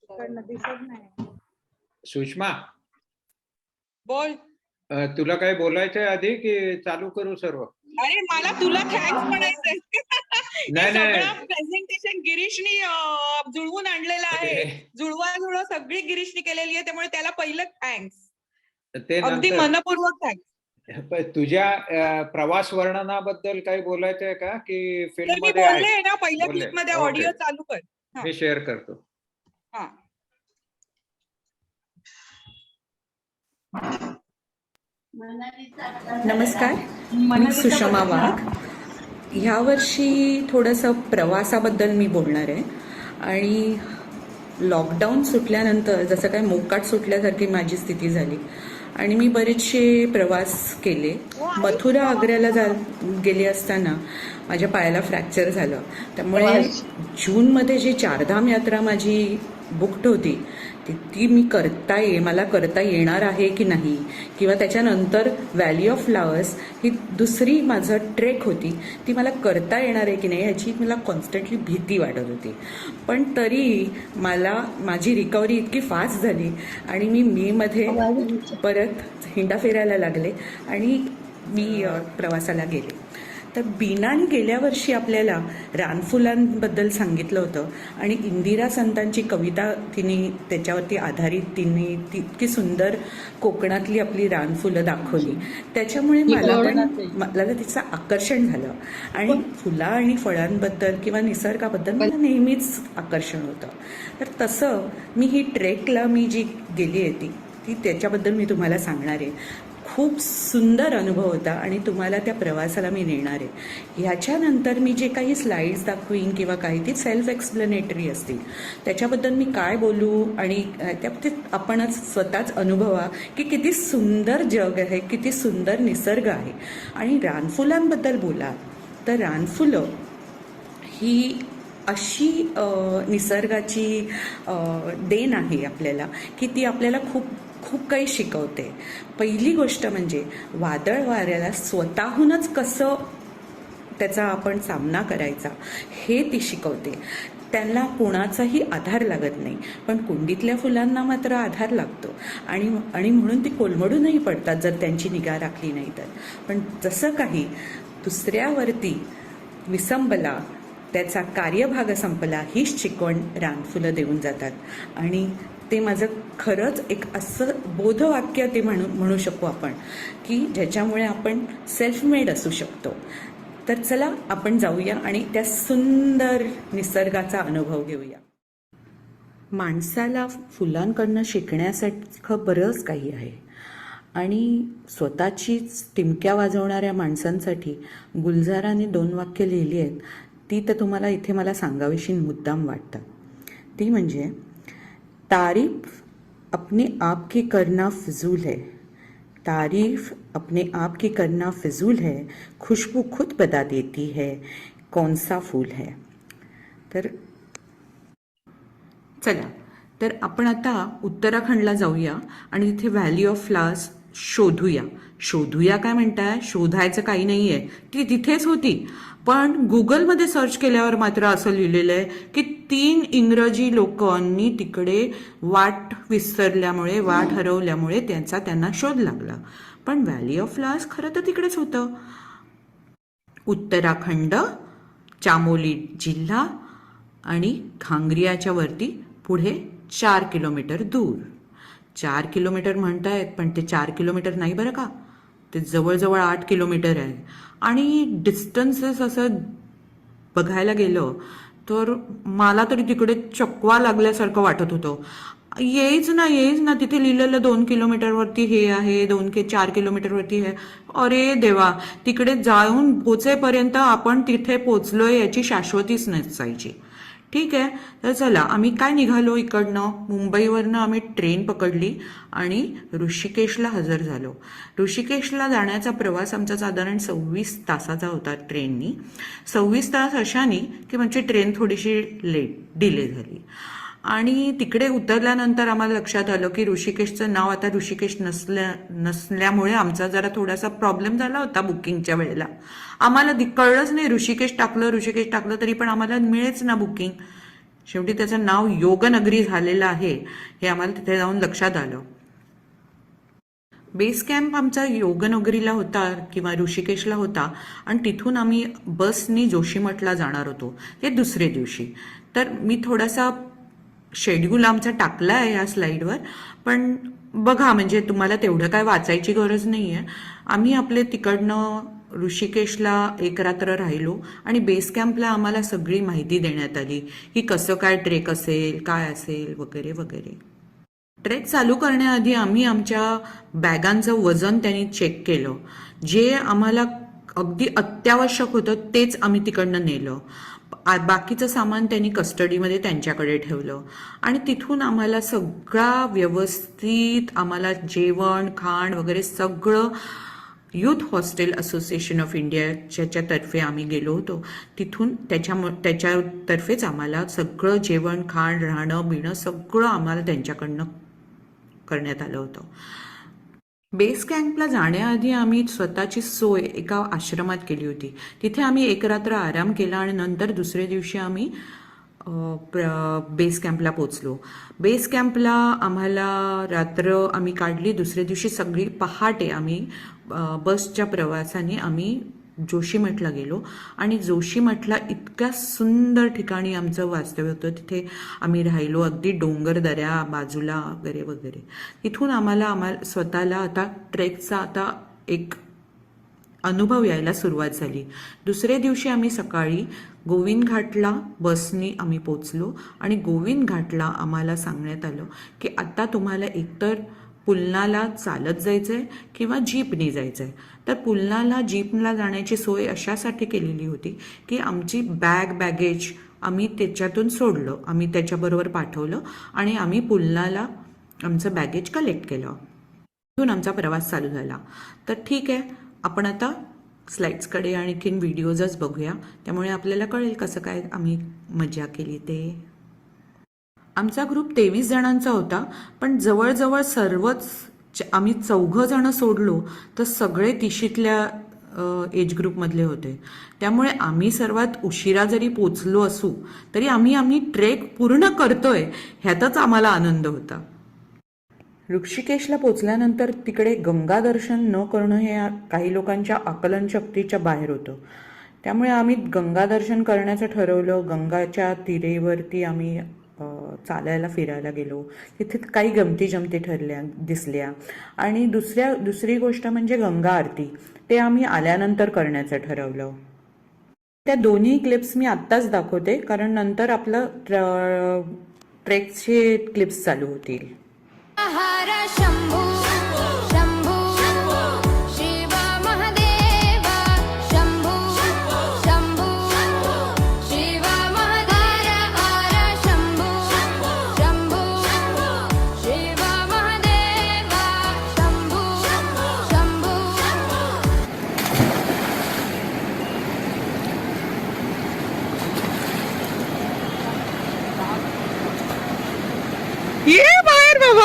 इकडनं दिसत नाही. सुषमा बोल. तुला काही बोलायचंय आधी की चालू करू सर्व? अरे मला तुला थँक्स म्हणायचंय. नाही, नाही. सगळं प्रेझेंटेशन गिरीशनी जुळवून आणलेलं आहे. जुळवा सगळी गिरीशनी केलेली आहे त्यामुळे त्याला पहिलं थँक्स. ते अगदी नंतर मनपूर्वक थँक्स. पण तुझ्या प्रवास वर्णनाबद्दल काही बोलायचं आहे का की तर फिल्म मी मध्ये बोलले आहे? ना पहिल्या बोलले. क्लिप मध्ये ओके. ऑडिओ चालू कर. हा. मी शेअर करतो. हा. नमस्कार, मी सुषमा वाघ. ह्या वर्षी थोडंसं प्रवासाबद्दल मी बोलणार आहे. आणि लॉकडाऊन सुटल्यानंतर जसं काय मोकाट सुटल्यासारखी माझी स्थिती झाली आणि मी बरेचसे प्रवास केले. मथुरा आग्र्याला गेले असताना माझ्या पायाला फ्रॅक्चर झालं. त्यामुळे जूनमध्ये जी चारधाम यात्रा माझी बुक्ड होती ती मी मला करता येणार आहे की नाही, किंवा त्याच्यानंतर व्हॅली ऑफ फ्लावर्स ही दुसरी माझं ट्रेक होती, ती मला करता येणार आहे की नाही ह्याची मला कॉन्स्टंटली भीती वाटत होती. पण तरी माझी रिकव्हरी इतकी फास्ट झाली आणि मी मेमध्ये परत हिंडा फिरायला लागले आणि मी प्रवासाला गेले. तर बीनाने गेल्या वर्षी आपल्याला रानफुलांबद्दल सांगितलं होतं आणि इंदिरा संतांची कविता त्याच्यावरती आधारित तिने इतकी सुंदर कोकणातली आपली रानफुलं दाखवली. त्याच्यामुळे मला तिचं आकर्षण झालं. आणि फुला आणि फळांबद्दल किंवा निसर्गाबद्दल मला नेहमीच आकर्षण होतं. तर तसं ही ट्रेकला मी जी गेली आहे ती त्याच्याबद्दल मी तुम्हाला सांगणार आहे. खूप सुंदर अनुभव होता आणि तुम्हाला त्या प्रवासाला मी नेणार आहे. ह्याच्यानंतर मी जे काही स्लाइड्स दाखवीन किंवा काही ती सेल्फ एक्सप्लेनेटरी असतील त्याच्याबद्दल मी काय बोलू आणि त्याबाबतीत आपणच स्वतःच अनुभवा की किती सुंदर जग आहे, किती सुंदर निसर्ग आहे. आणि रानफुलांबद्दल बोला तर रानफुलं ही अशी निसर्गाची देण आहे आपल्याला की ती आपल्याला खूप खूप काही शिकवते. पहिली गोष्ट म्हणजे वादळ वाऱ्याला स्वतःहूनच कसं त्याचा आपण सामना करायचा हे ती शिकवते. त्यांना कोणाचाही आधार लागत नाही, पण कुंडीतल्या फुलांना मात्र आधार लागतो आणि म्हणून ती कोलमडूनही पडतात जर त्यांची निगा राखली नाही तर. पण जसं काही दुसऱ्यावरती विसंबला त्याचा कार्यभाग संपला हीच शिकवण रानफुलं देऊन जातात. आणि ते माझं खरंच एक असं बोधवाक्य ते म्हणू शकू आपण की ज्याच्यामुळे आपण सेल्फ मेड असू शकतो. तर चला आपण जाऊया आणि त्या सुंदर निसर्गाचा अनुभव घेऊया. माणसाला फुलांकडनं शिकण्यासारखं बरंच काही आहे आणि स्वतःचीच टिमक्या वाजवणाऱ्या माणसांसाठी गुलजाराने 2 वाक्य लिहिली आहेत. ती तर तुम्हाला इथे मला सांगावीशी मुद्दाम वाटतं. ती म्हणजे तारीफ अपने आप की करना फिजूल है, तारीफ अपने आप की करना फिजूल है, खुशबू खुद बता देती है कौन सा फूल है. तर चला तर आपण आता उत्तराखंडला जाऊया आणि तिथे व्हॅली ऑफ फ्लावर्स शोधूया काय म्हणताय? शोधायचं काही नाही आहे, ती तिथेच होती. पण गुगलमध्ये सर्च केल्यावर मात्र असं लिहिलेलं आहे की 3 इंग्रजी लोकांनी तिकडे वाट विसरल्यामुळे, वाट हरवल्यामुळे त्यांना शोध लागला. पण व्हॅली ऑफ फ्लावर्स खरं तर तिकडेच होतं. उत्तराखंड, चामोली जिल्हा आणि घांग्रियाच्या वरती पुढे 4 किलोमीटर दूर. 4 किलोमीटर म्हणतायत पण ते 4 किलोमीटर नाही बरं का, ते जवळजवळ 8 किलोमीटर आहे. आणि डिस्टन्सेस असं बघायला गेलं तर मला तरी तिकडे चकवा लागल्यासारखं वाटत होतं. येईच ना तिथे लिहिलेलं 2 किलोमीटरवरती हे आहे, 4 किलोमीटरवरती हे. अरे देवा, तिकडे जाऊन पोचेपर्यंत आपण तिथे पोचलोय याची शाश्वतीच नसायची. ठीक आहे, तर चला आम्ही काय निघालो इकडनं, मुंबईवरनं आम्ही ट्रेन पकडली आणि ऋषिकेशला हजर झालो. ऋषिकेशला जाण्याचा प्रवास आमचा साधारण 26 तासाचा होता ट्रेननी. 26 तास अशाने की म्हणजे ट्रेन थोडीशी डिले झाली. आणि तिकडे उतरल्यानंतर आम्हाला लक्षात आलं की ऋषिकेशचं नाव आता ऋषिकेश नसल्यामुळे आमचा जरा थोडासा प्रॉब्लेम झाला होता बुकिंगच्या वेळेला. आम्हाला कळलंच नाही, ऋषिकेश टाकलं तरी पण आम्हाला मिळेच ना बुकिंग. शेवटी त्याचं नाव योगनगरी झालेलं आहे हे आम्हाला तिथे जाऊन लक्षात आलं. बेस कॅम्प आमचा योगनगरीला होता किंवा ऋषिकेशला होता आणि तिथून आम्ही बसनी जोशीमठला जाणार होतो ते दुसरे दिवशी. तर मी थोडासा शेड्यूल आमचा टाकला आहे ह्या स्लाईडवर, पण बघा म्हणजे तुम्हाला तेवढं काय वाचायची गरज नाही आहे. आम्ही आपले तिकडनं ऋषिकेशला एक रात्र राहिलो आणि बेस कॅम्पला आम्हाला सगळी माहिती देण्यात आली की कसं काय ट्रेक असेल, काय असेल वगैरे वगैरे. ट्रेक चालू करण्याआधी आम्ही आमच्या बॅगांचं वजन त्यांनी चेक केलं. जे आम्हाला अगदी अत्यावश्यक होतं तेच आम्ही तिकडनं नेलं. बाकीचं सामान त्यांनी कस्टडीमध्ये त्यांच्याकडे ठेवलं आणि तिथून आम्हाला सगळा व्यवस्थित आम्हाला जेवण खाण वगैरे सगळं youth hostel association of India ज्याच्यातर्फे आम्ही गेलो होतो तिथून त्याच्यातर्फेच आम्हाला सगळं जेवण खाण राहणं बिणं सगळं आम्हाला त्यांच्याकडनं करण्यात आलं होतं. बेस कॅम्पला जाण्याआधी आम्ही स्वतःची सोय एका आश्रमात केली होती. तिथे आम्ही एक रात्र आराम केला आणि नंतर दुसऱ्या दिवशी आम्ही बेस कॅम्पला पोचलो. बेस कॅम्पला आम्हाला रात्र आम्ही काढली. दुसऱ्या दिवशी सगळी पहाटे आम्ही बसच्या प्रवासाने आम्ही जोशीमठला गेलो आणि जोशीमठला इतक्या सुंदर ठिकाणी आमचं वास्तव्य होतं. तिथे आम्ही राहिलो, अगदी डोंगर दऱ्या बाजूला वगैरे वगैरे. तिथून आम्हाला स्वतःला आता ट्रेकचा आता एक अनुभव यायला सुरुवात झाली. दुसऱ्या दिवशी आम्ही सकाळी गोविंद घाटला बसनी आम्ही पोचलो आणि गोविंद घाटला आम्हाला सांगण्यात आलं की आता तुम्हाला एकतर पुलनाला चालत जायचंय किंवा जीपनी जायचंय. तर पुलनाला जीपला जाण्याची सोय अशासाठी केलेली होती की आमची बॅगेज आम्ही त्याच्यातून सोडलं, आम्ही त्याच्याबरोबर पाठवलं आणि आम्ही पुलनाला आमचं बॅगेज कलेक्ट केलं. तिथून आमचा प्रवास चालू झाला. तर ठीक आहे, आपण आता स्लाइड्सकडे आणखीन व्हिडिओजच बघूया, त्यामुळे आपल्याला कळेल कसं काय आम्ही मजा केली ते. आमचा ग्रुप 23 जणांचा होता, पण जवळजवळ सर्वच आम्ही 4 जण सोडलो तर सगळे तिशीतल्या एज ग्रुपमधले होते. त्यामुळे आम्ही सर्वात उशिरा जरी पोचलो असू तरी आम्ही ट्रेक पूर्ण करतोय ह्यातच आम्हाला आनंद होता. ऋषिकेशला पोचल्यानंतर तिकडे गंगा दर्शन न करणं हे काही लोकांच्या आकलन शक्तीच्या बाहेर होतं. त्यामुळे आम्ही गंगा दर्शन करण्याचं ठरवलं. गंगाच्या तीरेवरती आम्ही चालायला फिरायला गेलो. तिथे काही गमती दिसल्या आणि दुसरी गोष्ट म्हणजे गंगा आरती, ते आम्ही आल्यानंतर करण्याचं ठरवलं. त्या दोन्ही क्लिप्स मी आत्ताच दाखवते कारण नंतर आपलं ट्रेकचे क्लिप्स चालू होतील. ये बाहेर बाबा.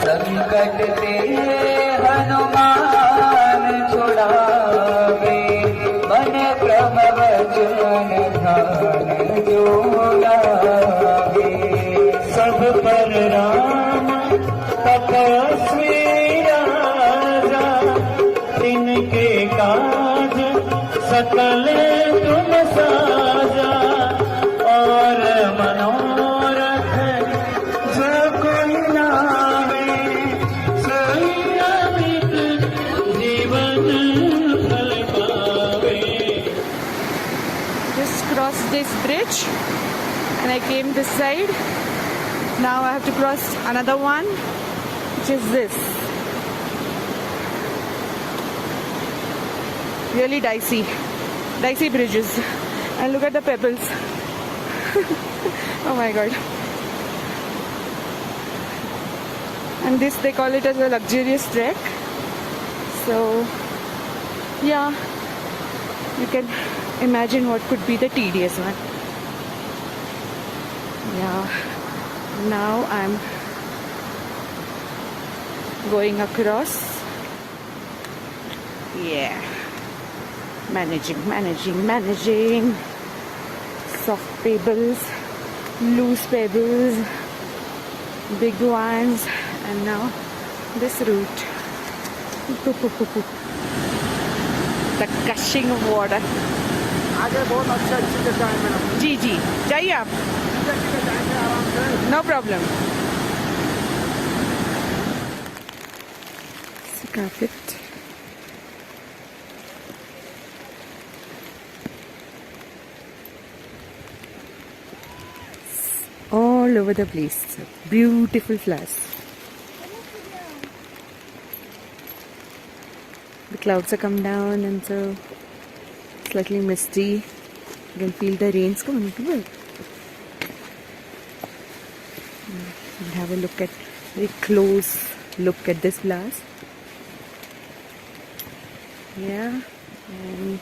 संकट ते हनुमान छुड़ावे, मन क्रम वचन ध्यान जो लागे. सब पर राम तपस्वी राजा, तिनके काज सकल तुम साजा. और मनोरथ जो कोई लावे, सोई अमित जीवन फल पावे. Just crossed this bridge and I came this side. Now I have to cross another one, which is this. Really dicey bridges. And look at the pebbles. Oh my god. And this, they call it as a luxurious trek. So yeah, you can imagine what could be the tedious one. Yeah, now I'm going across. Yeah, managing soft pebbles, loose pebbles, big ones, and now this route. The gushing of water. आगे बहुत अच्छे अच्छी जगह है madam. जी जी, जाइए आप, जाएंगे आराम से। No problem. Carpet. All over the place. Beautiful flowers. The clouds have come down and so slightly misty. You can feel the rains coming too. And have a look at, very close look at this flowers. Yeah, and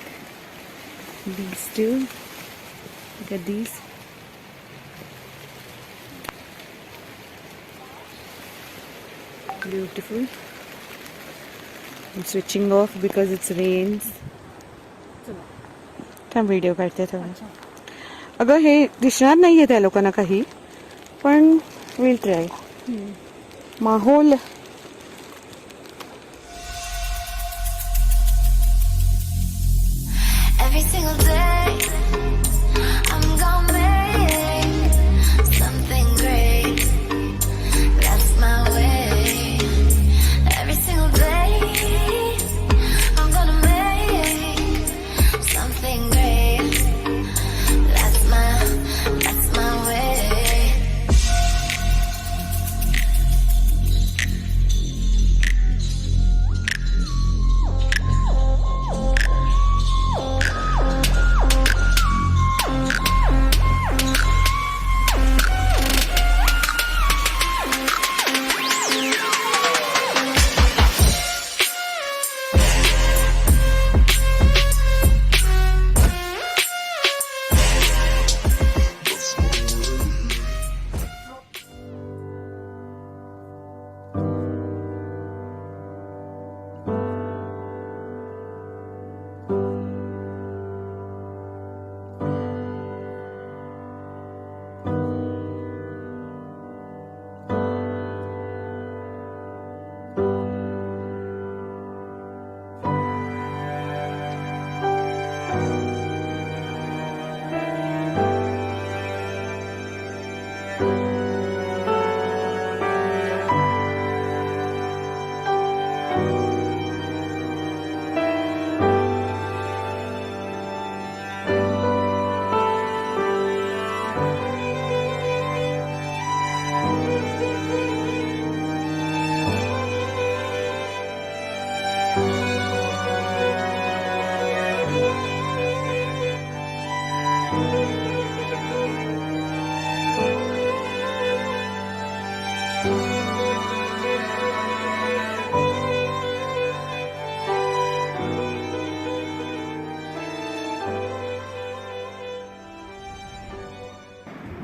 these two. Look at these. Beautiful. I'm switching off because it's rains. थांब video काढते थोडा. अगं हे दिसणार नाहीये त्या लोकांना काही, पण विल ट्राय. माहोल Every single day, I'm gonna make something great. That's my way. Every single day, I'm gonna make something great. That's my way.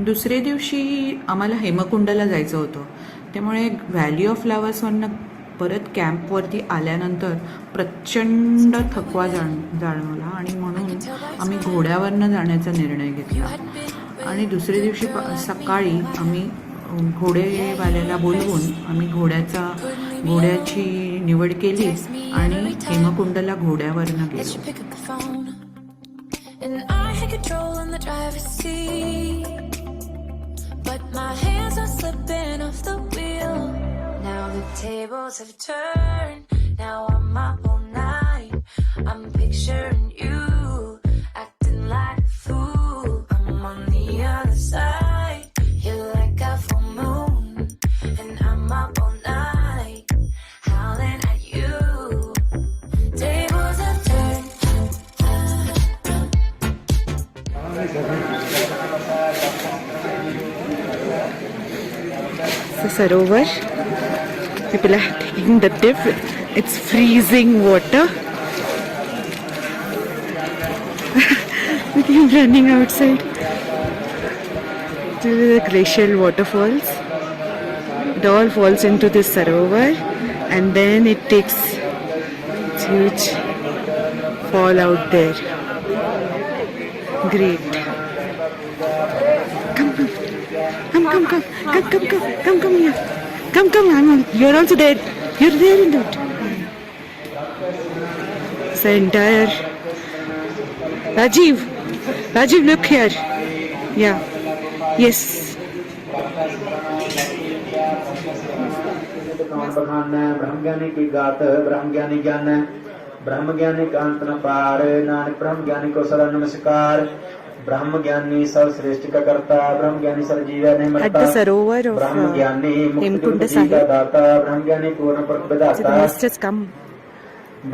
दुसरे दिवशी आम्हाला हेमकुंडला जायचं होतं, त्यामुळे व्हॅली ऑफ फ्लावर्सवरनं परत कॅम्पवरती आल्यानंतर प्रचंड थकवा जाणवला आणि म्हणून आम्ही घोड्यावरनं जाण्याचा निर्णय घेतला. आणि दुसऱ्या दिवशी सकाळी आम्ही घोडेवाल्याला बोलवून आम्ही घोड्याची निवड केली आणि हेमकुंडला घोड्यावरनं गेलो. And I had control in the driver's seat, but my hands are slipping off the wheel. Now the tables have turned, now I'm up all night. I'm picturing you acting like a fool. I'm on the other side, you're like a full moon, and I'm up all night, howling at you. Tables have turned. The Sarovar. People are taking the dip. It's freezing water. We keep running outside to the glacial waterfalls. It all falls into this Sarovar, and then it takes its huge fall out there. Great. Come here. Come. You're also there. You're there in that. It's the entire Rajiv. Rajiv, look here. Yeah. Yes. ब्रह्म ज्ञानी की गात ब्रह्म ज्ञानी ज्ञान ब्रह्म ज्ञानी का अंत न पार नानक ब्रह्म ज्ञानी को सदा नमस्कार ब्रह्म ज्ञानी सर्वश्रेष्ठ का कर्ता ब्रह्म ज्ञानी सर्वजीव नहीं At मरता the Sarovar of ब्रह्म ज्ञानी मुक्त Hemkunda जी का Sahib. दाता ब्रह्म ज्ञानी पूर्ण So the प्रदाता mist has come.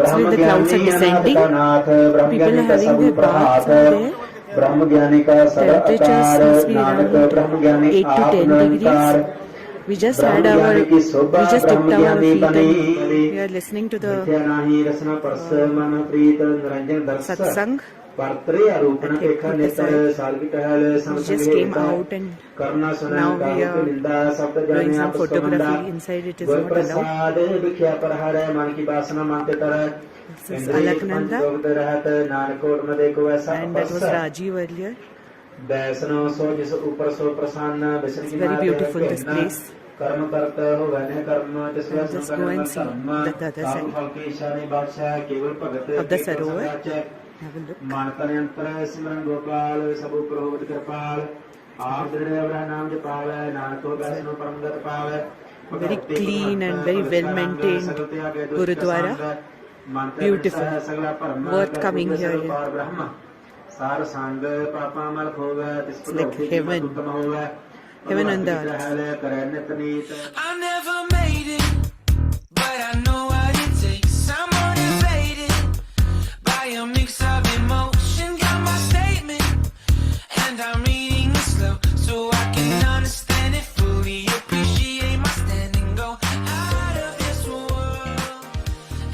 Brahma the clouds are ज्ञानी descending. अनाथ का नाथ ब्रह्म People ज्ञानी are का having sub their Prabhat baths over there. ब्रह्म ज्ञानी का सदा Temperatures आकार must be नानक around ब्रह्म ज्ञानी 8 to आप 10 निरंकार degrees. We just Brahma had our, ज्ञानी की शोभा we just Brahma took down our ज्ञानी feet बनी and we are listening to the मिथ्या नाही रसना परस मन प्रीत निरंजन दर्श satsang. परत्रे आरोपण Okay, पेखा put नेत्र aside. साल की टहल We समसंग just came हेता out and करना सुना now we काहू are की निंदा शब्द doing जाने some आपस को मंदा photography. Inside it is गोय not allowed. प्रसाद विख्या परहर मन की वासना मानते तरह This is इंद्रिय Alaknanda पंचभौत रहत नानकोट में देखो ऐसा and that was अपरस Rajiv earlier. वैष्णव सो जिस ऊपर सो प्रसन्न विष्णु It's की very मात beautiful, है this कहना place. कर्म करते हो वैने कर्म जिसका I'll just go and see the other काबू side फल के इशारे बादशाह केवल Bhagat of the K Sarovar. Prasanna Have a look. मानकर यंत्र सिमरन गोपाल सब प्रभुत कृपाल आप दृढ़ अवरह नाम जपावे नानक हो वैष्णव परम गत पावे Very clean and very well maintained Gurudwara. Beautiful. Worth coming here. ब्रह्म सार संग पापा मल होवे It's like heaven. Heaven on the earth. I never made it, but I know what it takes. I'm motivated by a mix of emotion. Got my statement, and I'm reading it slow so I can understand it fully. Appreciate my standing, go out of this world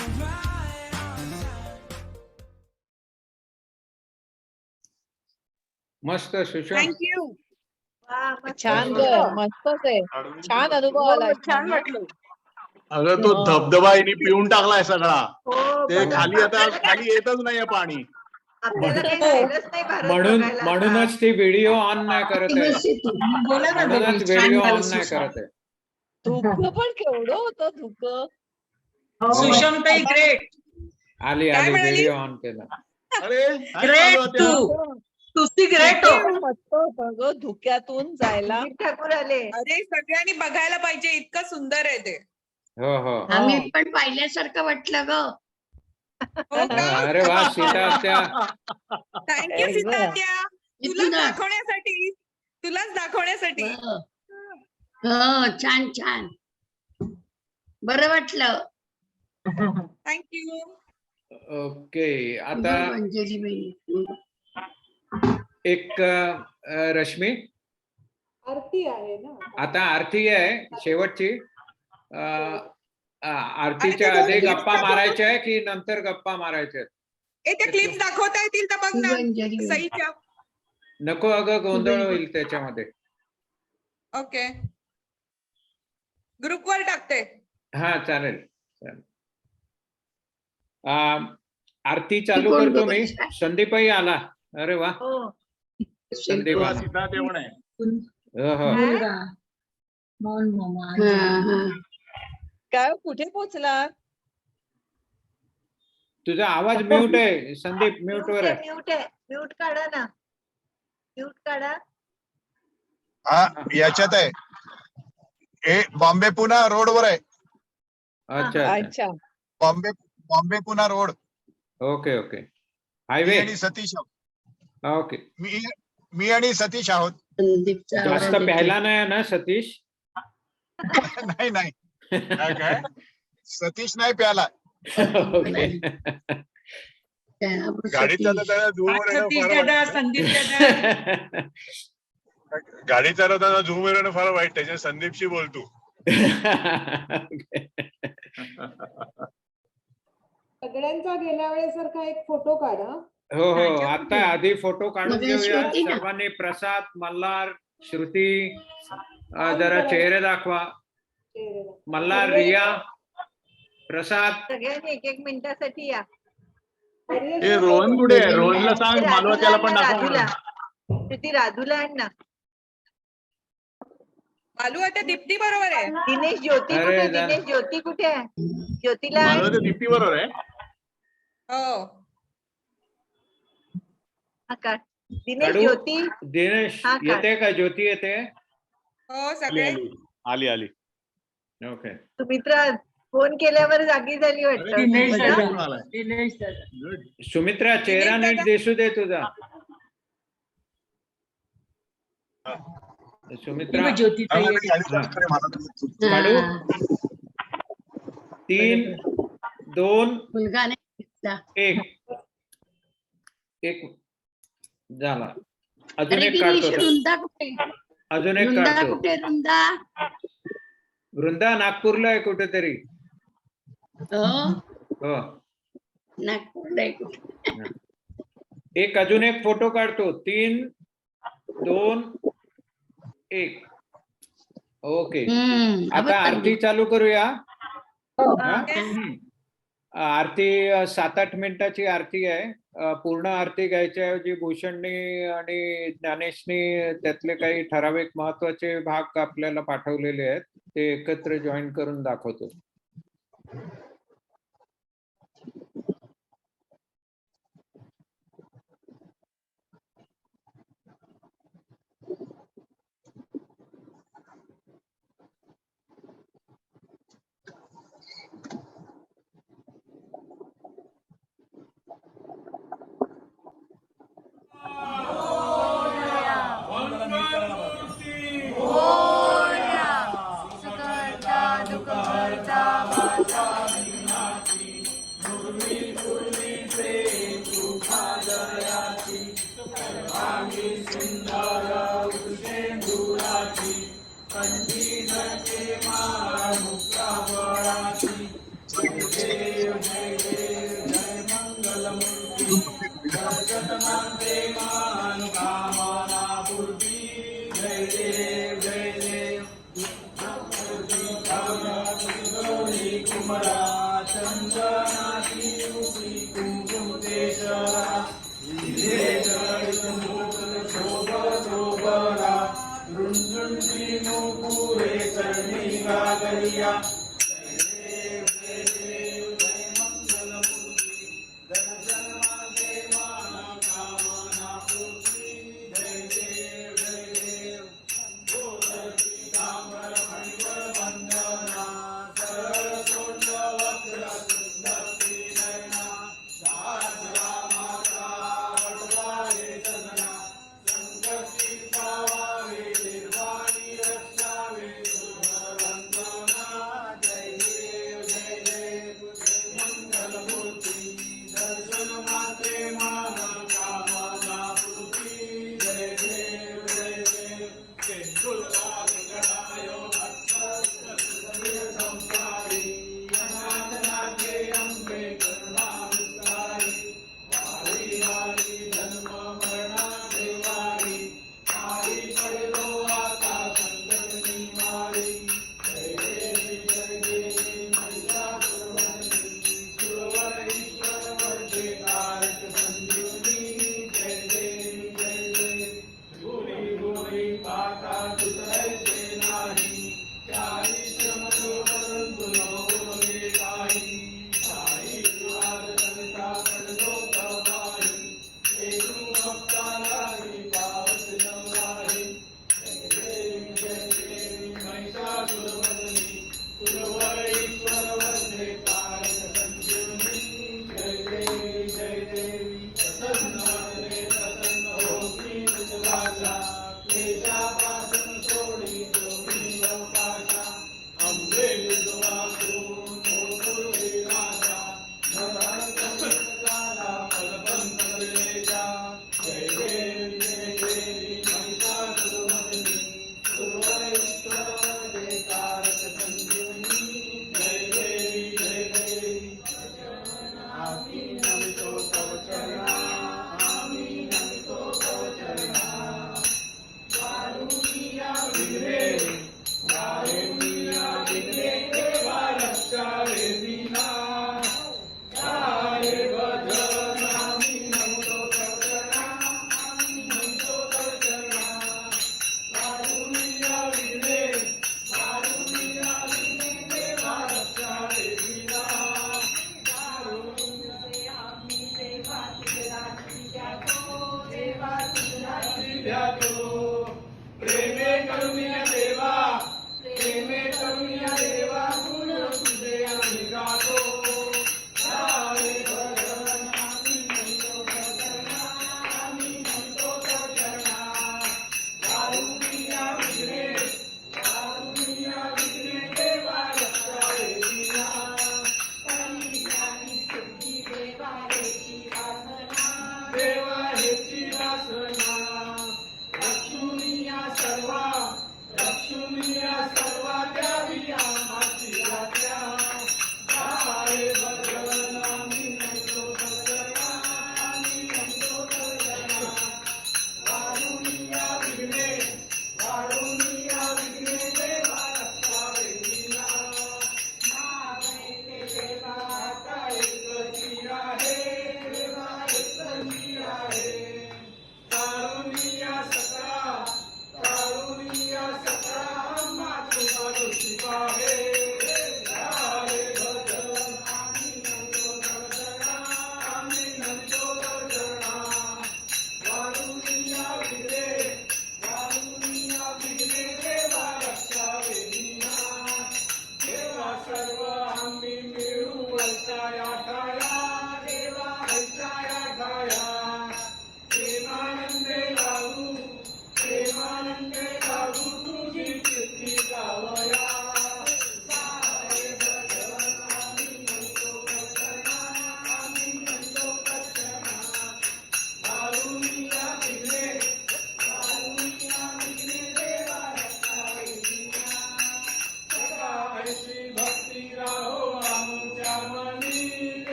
and ride on time. मस्त Sushma. Thank you. छान ग मस्तच आहे छान अनुभव आला छान वाटलं. अगं तो धबधबा हिने पिऊन टाकलाय सगळा हो ते पण खाली आता खाली येतच नाहीये पाणी आपल्याला काही राहिलंच नाही भारत म्हणून बघायला आता. म्हणूनच ती व्हिडिओ ऑन नाही करत आहे बोला ना म्हणूनच बेबी, व्हिडिओ छान ऑन झालं नाही सुषमा. करत आहे. धुकं पण केवढं होतं धुकं सुषमताई ग्रेट. आली काय आली म्हणाली? व्हिडिओ ऑन केला. अरे काय ग्रेट चालू होत्या? तू. तुझी ग्रेट हो. मस्त होतं ग धुक्यातून जायला वीर ठाकूर आले अरे सगळ्यांनी बघायला पाहिजे इतकं सुंदर आहे ते. हो हो आम्ही पण पाहिल्यासारखं वाटलं ग. हो का? अरे वा सीता त्या थँक्यू अरे सीता वा. त्या. तुलाच दाखवण्यासाठी तुलाच दाखवण्यासाठी. छान छान. बरं वाटलं. थँक्यू. ओके आता एक रश्मी आरती आहे ना आता आरती आहे शेवटची आरतीच्या अरे ते आधी दोन गप्पा clips मारायच्या आहे की नंतर गप्पा मारायच्या आहेत? ए त्या क्लिप्स दाखवता येतील तर बघ ना सईच्या. नको अगं गोंधळ होईल त्याच्यामध्ये. ओके ग्रुपवर टाकते. हा चालेल चालेल. आरती चालू करतो मी. संदीपही आला. अरे वा हो संदीप आला. सीता देवण आहे हो काय कुठे पोहोचला तुझा आवाज म्यूट आहे संदीप म्यूट वर आहे. म्यूट आहे म्यूट काढा ना म्यूट काढा हा याच्यात आहे हे बॉम्बे पुणा रोड वर आहे अच्छा अच्छा अच्छा Bombay Poona road okay okay मी हायवे आणि सतीश आहोत. ओके. मी आणि सतीश आहोत. जास्त प्यायला नाही ना सतीश? नाही नाही काय सतीश नाही प्याला ओके गाडीत चालवताना झूमवर येणं सतीश फार दादा, वाईट. संदीप दादा. गाडी चालवताना झूम येणं फार वाईट त्याच्या संदीपशी बोलतो. सगळ्यांचा गेल्या वेळेसारखा एक फोटो काढा. हो हो आता आधी फोटो काढून घेऊया सर्वांनी. प्रसाद मल्हार श्रुती जरा चेहरे दाखवा. मल्हार रिया प्रसाद सगळ्यांनी एक एक मिनिटासाठी या हे रोहन कुठे आहे? रोहनला सांग मालवत्याला पण दाखव राधूला म्हणून. किती राधूला आण ना मालू आता दीप्ती बरोबर आहे. दिनेश ज्योती अरे कुठे जा. दिनेश ज्योती कुठे आहे ज्योतीला आण. मालवत्या दीप्ती बरोबर आहे. हो हा, काढ. दिनेश काढू? ज्योती दिनेश हा, काढ. येते का? ज्योती येते? हो सगळे आली ओके. सुमित्रा फोन केल्यावर जागी झाली वाटतं सुमित्रा चेहरा नीट दिसू दे तुझा. सुमित्रा काढू? 3, 2, मुलगा 1. झाला. अजून एक काढतो. अजून एक काढतो. वृंदा नागपूरला आहे कुठेतरी. हो. एक अजून एक फोटो काढतो. 3, 2, 1. ओके. आता आरती चालू करूया. आरती 7-8 मिनिटाची आरती आहे. पूर्ण आरती घ्यायच्याऐवजी भूषणनी आणि ज्ञानेशनी त्यातले काही ठराविक महत्वाचे भाग आपल्याला पाठवलेले आहेत, ते एकत्र जॉईन करून दाखवतो.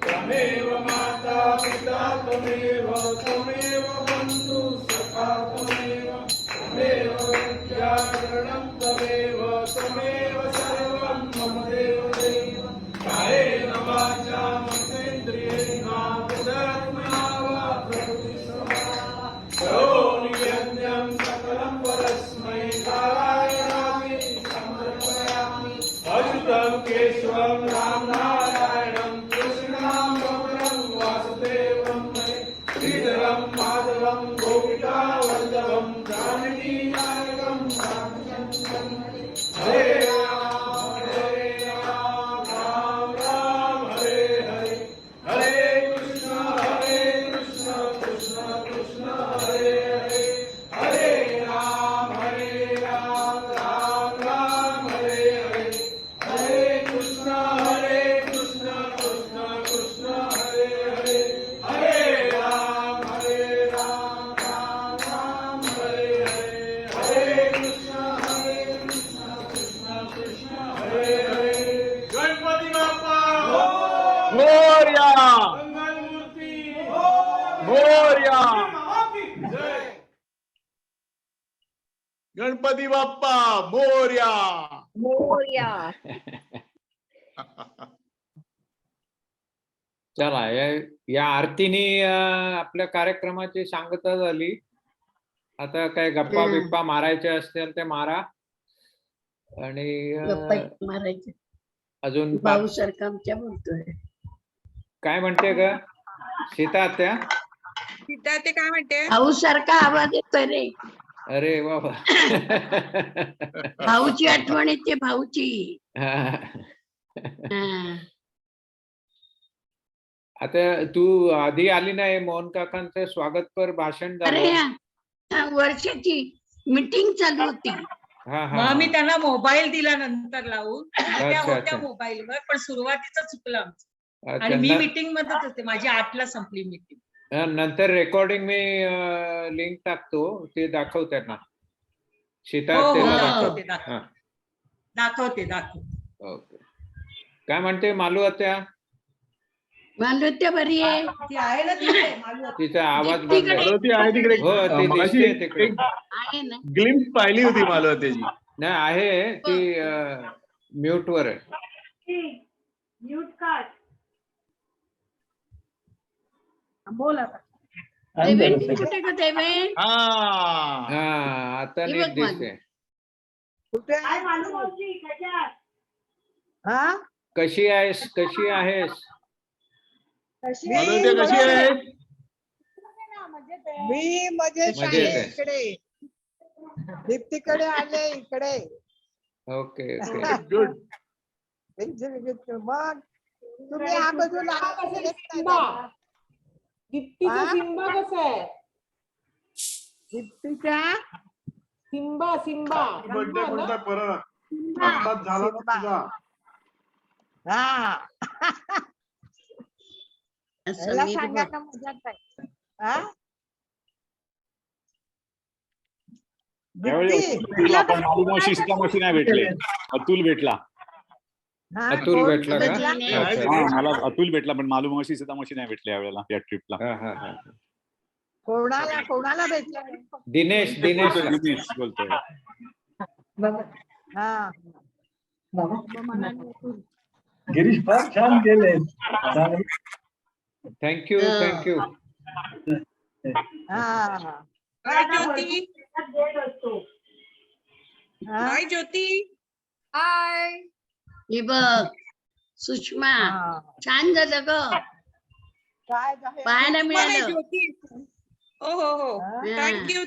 त्वमेव माता पिता त्वमेव त्वमेव बन्धु सखा त्वमेव त्वमेव विद्या शरणं त्वमेव त्वमेव सर्वं मम देव देव कायेन वाचा मनसेन्द्रियेर्वा बुद्ध्यात्मना वा प्रकृतिस्वभावा करोमि यज्ञं सकलं परस्मै नारायणाय समर्पयामि अच्युतं केशवं रामनारायणं कृष्णं भद्रं वासुदेवं श्रीधरं माधवं गोपिका वल्लभं जानकी नायकं रामचन्द्रं हरे राम राम राम हरे हरे हरे कृष्ण कृष्ण कृष्ण हरे हरे हरे राम राम राम हरे हरे हरे कृष्ण कृष्ण कृष्ण हरे हरे हरे राम राम राम हरे हरे हरे कृष्ण कृष्ण कृष्ण हरे हरे गणपती बाप्पा मोरया मंगलमूर्ती मोरया जय गणपती बाप्पा मोरया. मोरया. चला या आरतीने आपल्या कार्यक्रमाची सांगता झाली. आता काय गप्पा बिप्पा मारायचे असतील ते मारा. आणि मारायचे अजून भाऊ सारखा आमच्या बोलतोय. काय म्हणते ग सीता आत्या? सीता ते काय म्हणते? भाऊ सारखा आवाज येतोय रे. अरे वा वा. भाऊची आठवण येते भाऊची. आता तू आधी आली नाही. मोहन काकांचं स्वागतपर भाषण अरे झालं. वर्षाची मीटिंग चालू होती. मग मी त्यांना मोबाईल दिला नंतर लावून. त्या होत्या अच्छा. मोबाईलवर, पण सुरुवातीचं चुकलं आमचं. अच्छा, आणि मी मीटिंग मध्येच होते. माझी 8ला संपली मीटिंग. नंतर रेकॉर्डिंग मी लिंक टाकतो. ते दाखव त्यांना. सीता हो, आत्याला दाखवते, दाखव. दाखवते. ओके. काय म्हणते मालू आत्या? मालवत्या बरी आहे. ती आहे ना तिथे, मालू. तिचा आवाज बंद तिकडे. आहे. ती आहे तिकडे. हो ती मगाशी दिसते तिकडे. आहे ना. ग्लिम्स पाहिली होती मालवतेची. नाही आहे ती म्यूट वर आहे. म्यूट काढ. बोल आता. देवेंद्र कुठे ग देवेंद्र? हा आता ही नीट बघ माझी. दिसते. काय मालू मावशी कशात? कशी आहेस? कशी आहेस? मालवते कशी आहे? मी मजेत मजेत आहे. इकडे दीप्तीकडे आले इकडे. Okay okay. गुड. मग तुम्ही हा बाजूला दीप्तीचा सिंबा कसा आहे? दीप्तीचा सिंबा बर्थडे कोणता परत आत्ताच झाला ना तुझा. सांगा ना मजात आहे. आपण मालूमावशी सीतामावशी नाही भेटले. अतुल भेटला. अतुल भेटला का? अच्छा. हा मला अतुल भेटला, पण मालूमावशी सीतामावशी नाही भेटले यावेळेला या ट्रिपला. कोणाला भेटला? दिनेश बोलतोय. गिरीश फार छान गेले. थँक्यू. हाय ज्योती. हाय ज्योती. हाय. हे बघ सुषमा छान झालं ग. पाहायला मिळालं. ज्योती. हो. थँक्यू.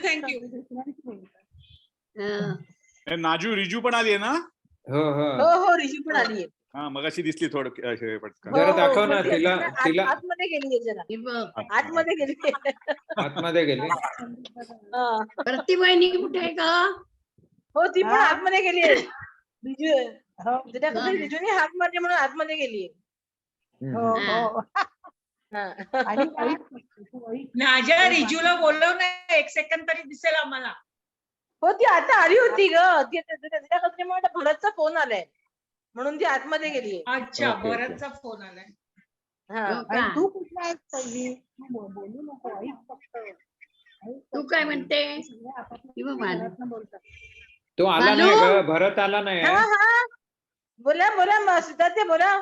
नाजू रिजू पण आली आहे ना? हो रिजू पण आली आहे. हा मगाशी दिसली थोडं पटकन. जरा दाखव ना तिला. आतमध्ये गेली जरा. आतमध्ये गेली. प्रतिभाईनी कुठे आहे का? हो ती पण आतमध्ये गेली आहे. रिजूने हाक मारली म्हणून आतमध्ये गेली. आणि वाईट फक्त, वाईट. माझ्या रिजूला बोलव ना, 1 सेकंद तरी दिसेल आम्हाला. हो ती आता आली होती ग. तिच्या कचऱ्यामुळे भरतचा फोन आलाय म्हणून ती आतमध्ये गेली. अच्छा, ओके, ओके. भरतचा फोन आलाय. आणि तू कुठला आहेस पहिली? तू बोलू नको, ऐक फक्त. तू काय म्हणते? घरातनं बोलतात. तो आला नाही ग, भरत आला नाही. बोला बोला सिद्धार्थ बोला.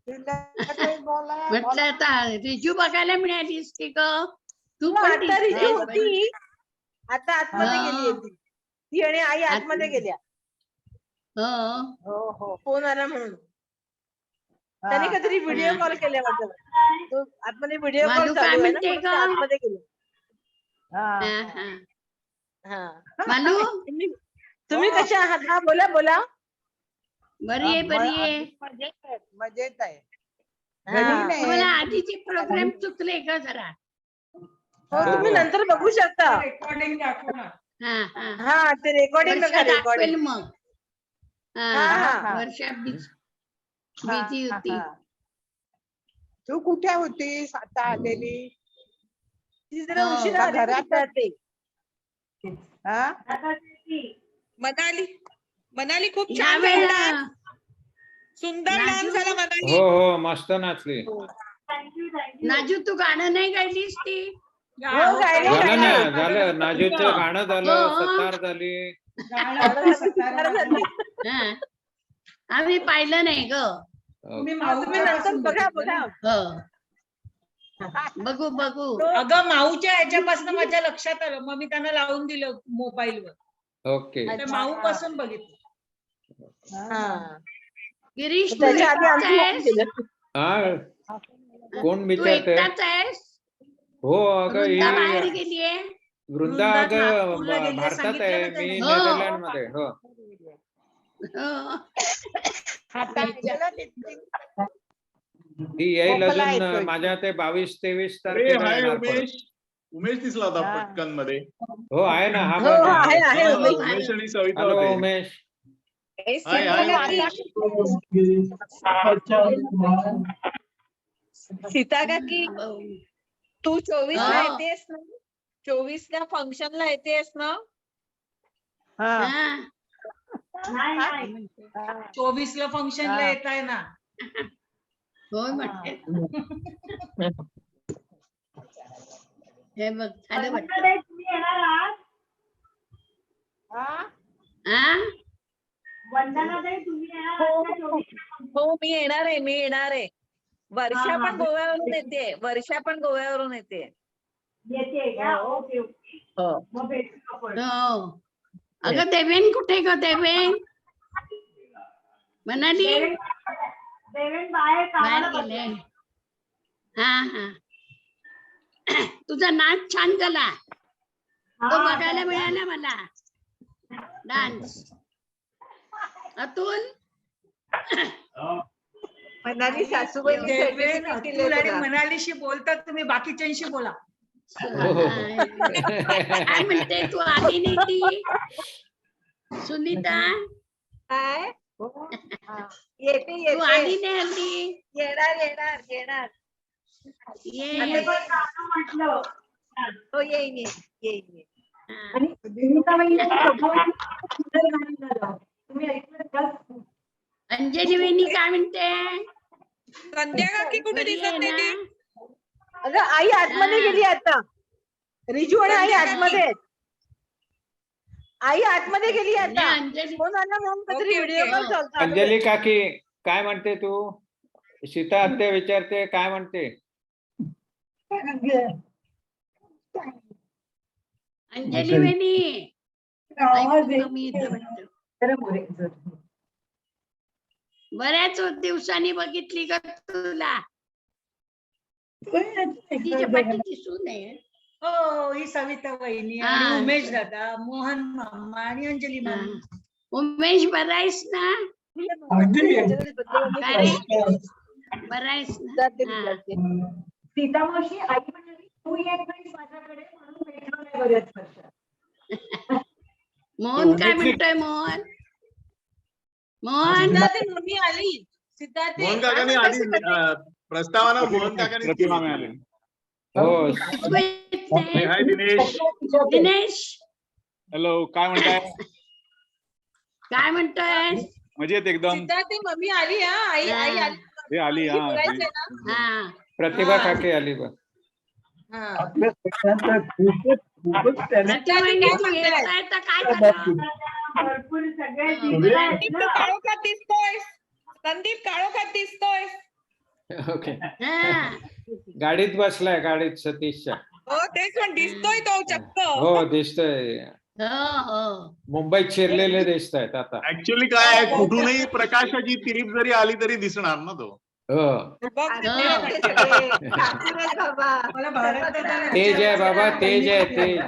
म्हटलं आता रिजू बघायला मिळालीस की ग? तू पण आता रिजू दिसतेस होती, आता आतमध्ये हा. गेली होती ती आणि आई आतमध्ये गेल्या. हो हो फोन आला म्हणून त्याने काहीतरी व्हिडिओ कॉल केला वाटतं. तो आतमध्ये व्हिडिओ कॉल मालू काय चालू आहे ना, म्हणते म्हणून ती ग? आतमध्ये गेली. मालू तुम्ही कशा आहात? हा बोला बोला. बरी आहे, बरी आहे. मजेत आहे. मला आधीचे प्रोग्राम चुकले ग जरा. हो तुम्ही नंतर बघू शकता. रेकॉर्डिंग दाखव ना. हा ते रेकॉर्डिंग वर्षा बघा, दाखवेल रेकॉर्डिंग. मग. वर्षा बिझी होती. तू कुठे होतीस आता आलेली? ती जरा उशिरा आली घरात जाते. मनाली खूप या छान वेळेला गायला. सुंदर डान्स झाला मनाली. हो हो मस्त नाचली. नाजू तू गाणं नाही गायलीस ती? झालं ना, झालं. नाजूचं गाणं झालं, हो. सतार झाली. आम्ही पाहिलं नाही ग. तुम्ही नंतर बघा बघा. बघू बघू. अगं माऊच्या ह्याच्यापासून माझ्या लक्षात आलं, मग मी त्यांना लावून दिलं मोबाईलवर. ओके. माऊ पासून बघितलं. गिरीश तू त्याच्या आधी एकटाच आमची आहेस? हा कोण तू विचारते? एकटाच आहेस? हो अगं वृंदा बाहेर ही गेलीये. वृंदा अगं नागपूरला गेली, भारतात सांगितलं आहे, ना मी त्याने. नेदरलँड मध्ये. हो ती येईल खोकला अजून येतोय. माझ्या ते 22-23 अरे तारखेला हाय येणार परत. उमेश. उमेश दिसला होता पटकन मध्ये. हो आहे ना, हा हो बघ. आहे आहे हा, उमेश. उमेश आणि सविता हॅलो होते. उमेश. हाय हाय. सीता काकी तू 24 ला हा. येतेस ना? 24 ला फंक्शनला येतेस ना? 24 ला फंक्शनला येत आहे ना. होय म्हणते. हे बघ झालं वाटतं. हो मी येणार आहे, मी येणार आहे. वर्षा पण गोव्यावरून येते, वर्षा पण गोव्यावरून येते. हो. हो. अगं देवेन कुठे ग? देवेन म्हणाली बाहेर गेले. हा तुझा नाच छान झाला, तो बघायला मिळाला मला डान्स. अतुल मनाली सासूबाईंनी देवेन, certificate अतुल दिलंय आणि तुला. मनालीशी बोलतात तुम्ही, बाकीच्यांशी बोला. काय म्हणते? तू आली नाही ती सुनीता? काय येते तू येते आली नाही हल्ली? येणार येणार येणार. ये आता ये. हो येईन येईन येईन येईन. अंजली वहिनी काय म्हणते? संध्या काकी कुठे बरी दिसत आहे नाही ती? ना? अगं आई आतमध्ये गेली आता. रिजू आणि आई आतमध्ये आहेत. आई आतमध्ये गेली आता. अंजली फोन आला म्हणून काहीतरी ओके, व्हिडिओ ओके. कॉल चालतो. अंजली काकी काय म्हणते तू? सीता आत्या विचारते काय म्हणते? अंजली वहिनी ऐकू कमी येतं वाटतं. बऱ्याच दिवसांनी बघितली ग तुला. तिच्या पाठीची सून आहे. हो, ही सविता वहिनी आणि हा. उमेश दादा, मोहन मामा आणि अंजली मामी. उमेश बरा आहेस ना? काय रे? बरा आहेस ना? हा. सीता मावशी आई म्हणाली तू येत नाही माझ्याकडे म्हणून भेटलो नाही बऱ्याच वर्ष. मोहन काय म्हणतोय? मोहन मोहन सिद्धार्थ मम्मी आली. सिद्धार्थ मोहन काकांनी आधी प्रस्तावना मोहन काकांनी प्रतिमा मिळाली. हो हाय दिनेश. दिनेश हॅलो, काय म्हणताय? काय म्हणतोय? मजेत एकदम. सिद्धार्थ मम्मी आली हा आई आई आली हे आली हा. बोलायचंय ना हा प्रतिभा काके आली बघ. हा प्रतिमांनी येताय तर काय करावं? संदीप तू काळोखात दिसतोय. संदीप काळोखात दिसतोय. ओके. हा. गाडीत बसलाय, गाडीत सतीशच्या. हो तेच पण दिसतोय तो चक्क. हो दिसतोय. हो. मुंबईत शिरलेले दिसत आहेत आता. ऍक्च्युअली काय आहे, कुठूनही प्रकाशाची तिरीप जरी आली तरी दिसणार ना तो. हो मला भारत तेज आहे बाबा, तेज आहे तेज.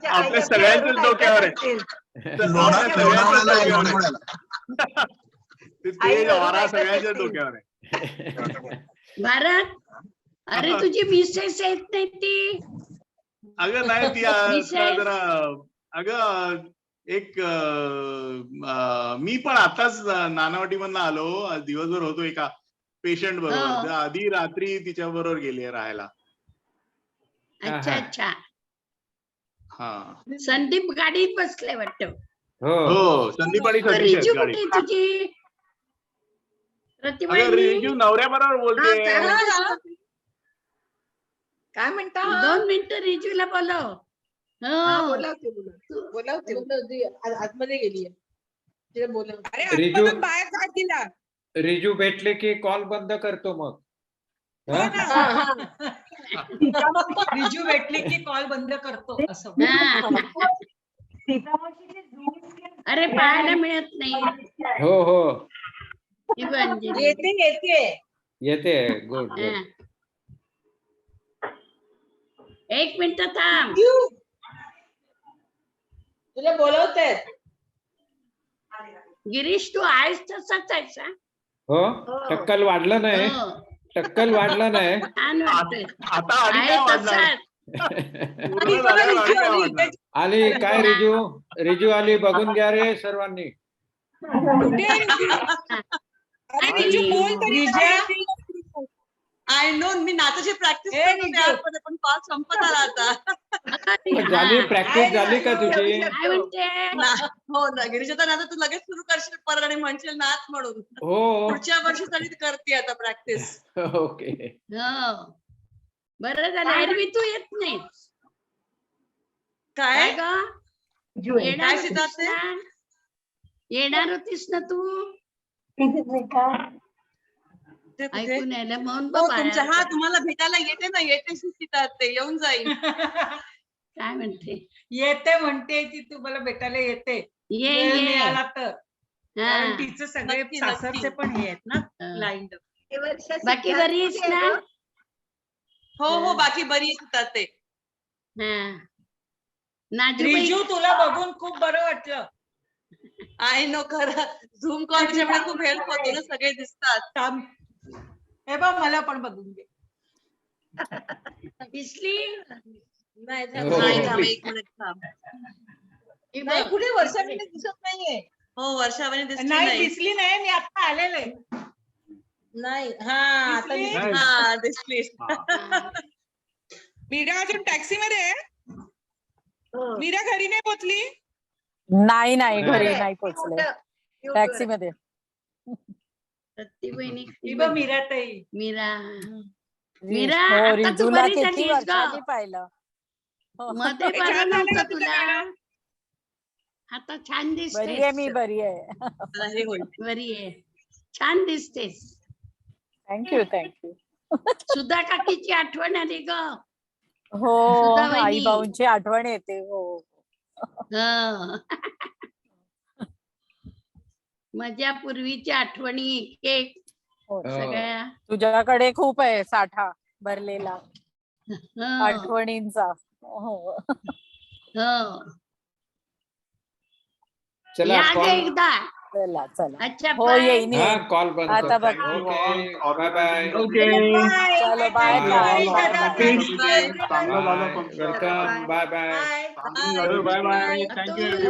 आपल्या सगळ्यांच्याच डोक्यावर आहे. ते तेज वारा सगळ्यांच्याच डोक्यावर आहे. भारत, अरे तुझी मिसेस येत नाही ती. अगं नाही ती विशेष? जरा अगं एक मी पण आताच नानावटीमधनं आलो. दिवसभर होतो एका पेशंट बरोबर. आधी रात्री तिच्या बरोबर गेली राहायला. अच्छा अच्छा. हा संदीप गाडीत बसले वाटतं. हो संदीप आणि सतीश रिजू आहेत कुठे गाडीत. तुझी? प्रतिमा अगं रिजू नवऱ्याबरोबर बोलते. काय म्हणता? 2 मिनिटं रिजूला बोलव. बोलावते आतमध्ये गेली तिला बोलव. अरे रिजू- आतमधून बाहेर काढ तिला. रिजू भेटले की कॉल बंद करतो मग. हा? रिजू भेटली की कॉल बंद करतो असं. अरे पाहायला मिळत नाही. हो हो येते येते. येते. Good good. हा. 1 मिनिट थांब. तुला बोलवते. गिरीश तू आहेस तसाच आहेस हा? हो टक्कल वाढलं नाही. हो. टक्कल वाढलं नाही. छान वाटतंय. आता आधी आहे काय वाढणार? तसाच. पूर्ण झाल्यावर आधी काय वाढणार? आली काय रिजू? रिजू आली, बघून घ्या रे सर्वांनी. आय नो मी नाचाची प्रॅक्टिस करते पण कॉल संपत आला आता. झाली प्रॅक्टिस झाली का तुझी? काय म्हणते? हो ना गिरीश, आता नाचा तू लगेच सुरू करशील परत आणि म्हणशील नाच म्हणून. हो पुढच्या वर्षीसाठी करते आता प्रॅक्टिस. ओके. हो बरं झालं. एरवी तू येत नाही. काय ग? येणार होतीस ना? येणार होतीस ना तू? ऐकून यायला म्हणून तुमच्या हा तुम्हाला भेटायला येते ना, येते शिकतात ते येऊन जाईल. काय म्हणते? येते म्हणते ती तुम्हाला भेटायला येते. ये वेळ ये. मिळाला तर. हा. कारण तिचं सगळे सासरचे पण हे आहेत ना लाईंड. बाकी बरी आहेस ना? हो हो बाकी बरी येतात ते. हा. नाजूबाई रिजू तुला बघून खूप बरं वाटलं. आहे नो खरं. झूम कॉलच्या वेळेला खूप हेल्प होतो ना, सगळे दिसतात. हे बघ मला पण बघून घे. दिसली? नाही हो. नाही थांब, 1 मिनिट थांब. नाही कुठे वर्षाने दिसत नाहीये. हो वर्षावाने दिसली नाही नाही. दिसली नाही. मी आता आलेले. नाही हा आता दिसली? दिसली. हा दिसली. मीरा अजून टॅक्सी मध्ये आहे. मीरा घरी नाही पोहोचली. नाही नाही घरी नाही. नाही पोहोचले. टॅक्सी मध्ये. प्रतिबहिणी ही बघ मीराताई. मीरा मीरा हो आता तू रिजूला बरी किती झालीस वर्षांनी ग. पाहिलं. हो. मध्ये छान बरं झालं नव्हतं का तुझं तुला. गाणं? आता छान बरी आहे मी, दिसतेस. बरी आहे. हे होईल. बरी आहे. छान दिसतेस. Thank you thank you. सुधा काकीची आठवण आली ग. हो सुधा आई वहिनी. भाऊंची आठवण येते. हो हं. माझ्या पूर्वीच्या आठवणी एक हो. सगळ्या. तुझ्याकडे खूप आहे साठा भरलेला हं. आठवणींचा. हो हं. चला या ग कॉल. एकदा. चला चला. अच्छा हो बाय. येईन हा येईन. कॉल बंद आता कर. बघ. Okay bye bye. चलो बाय बाय. चांगलं झालं welcome. Bye bye. Bye bye. Thank you.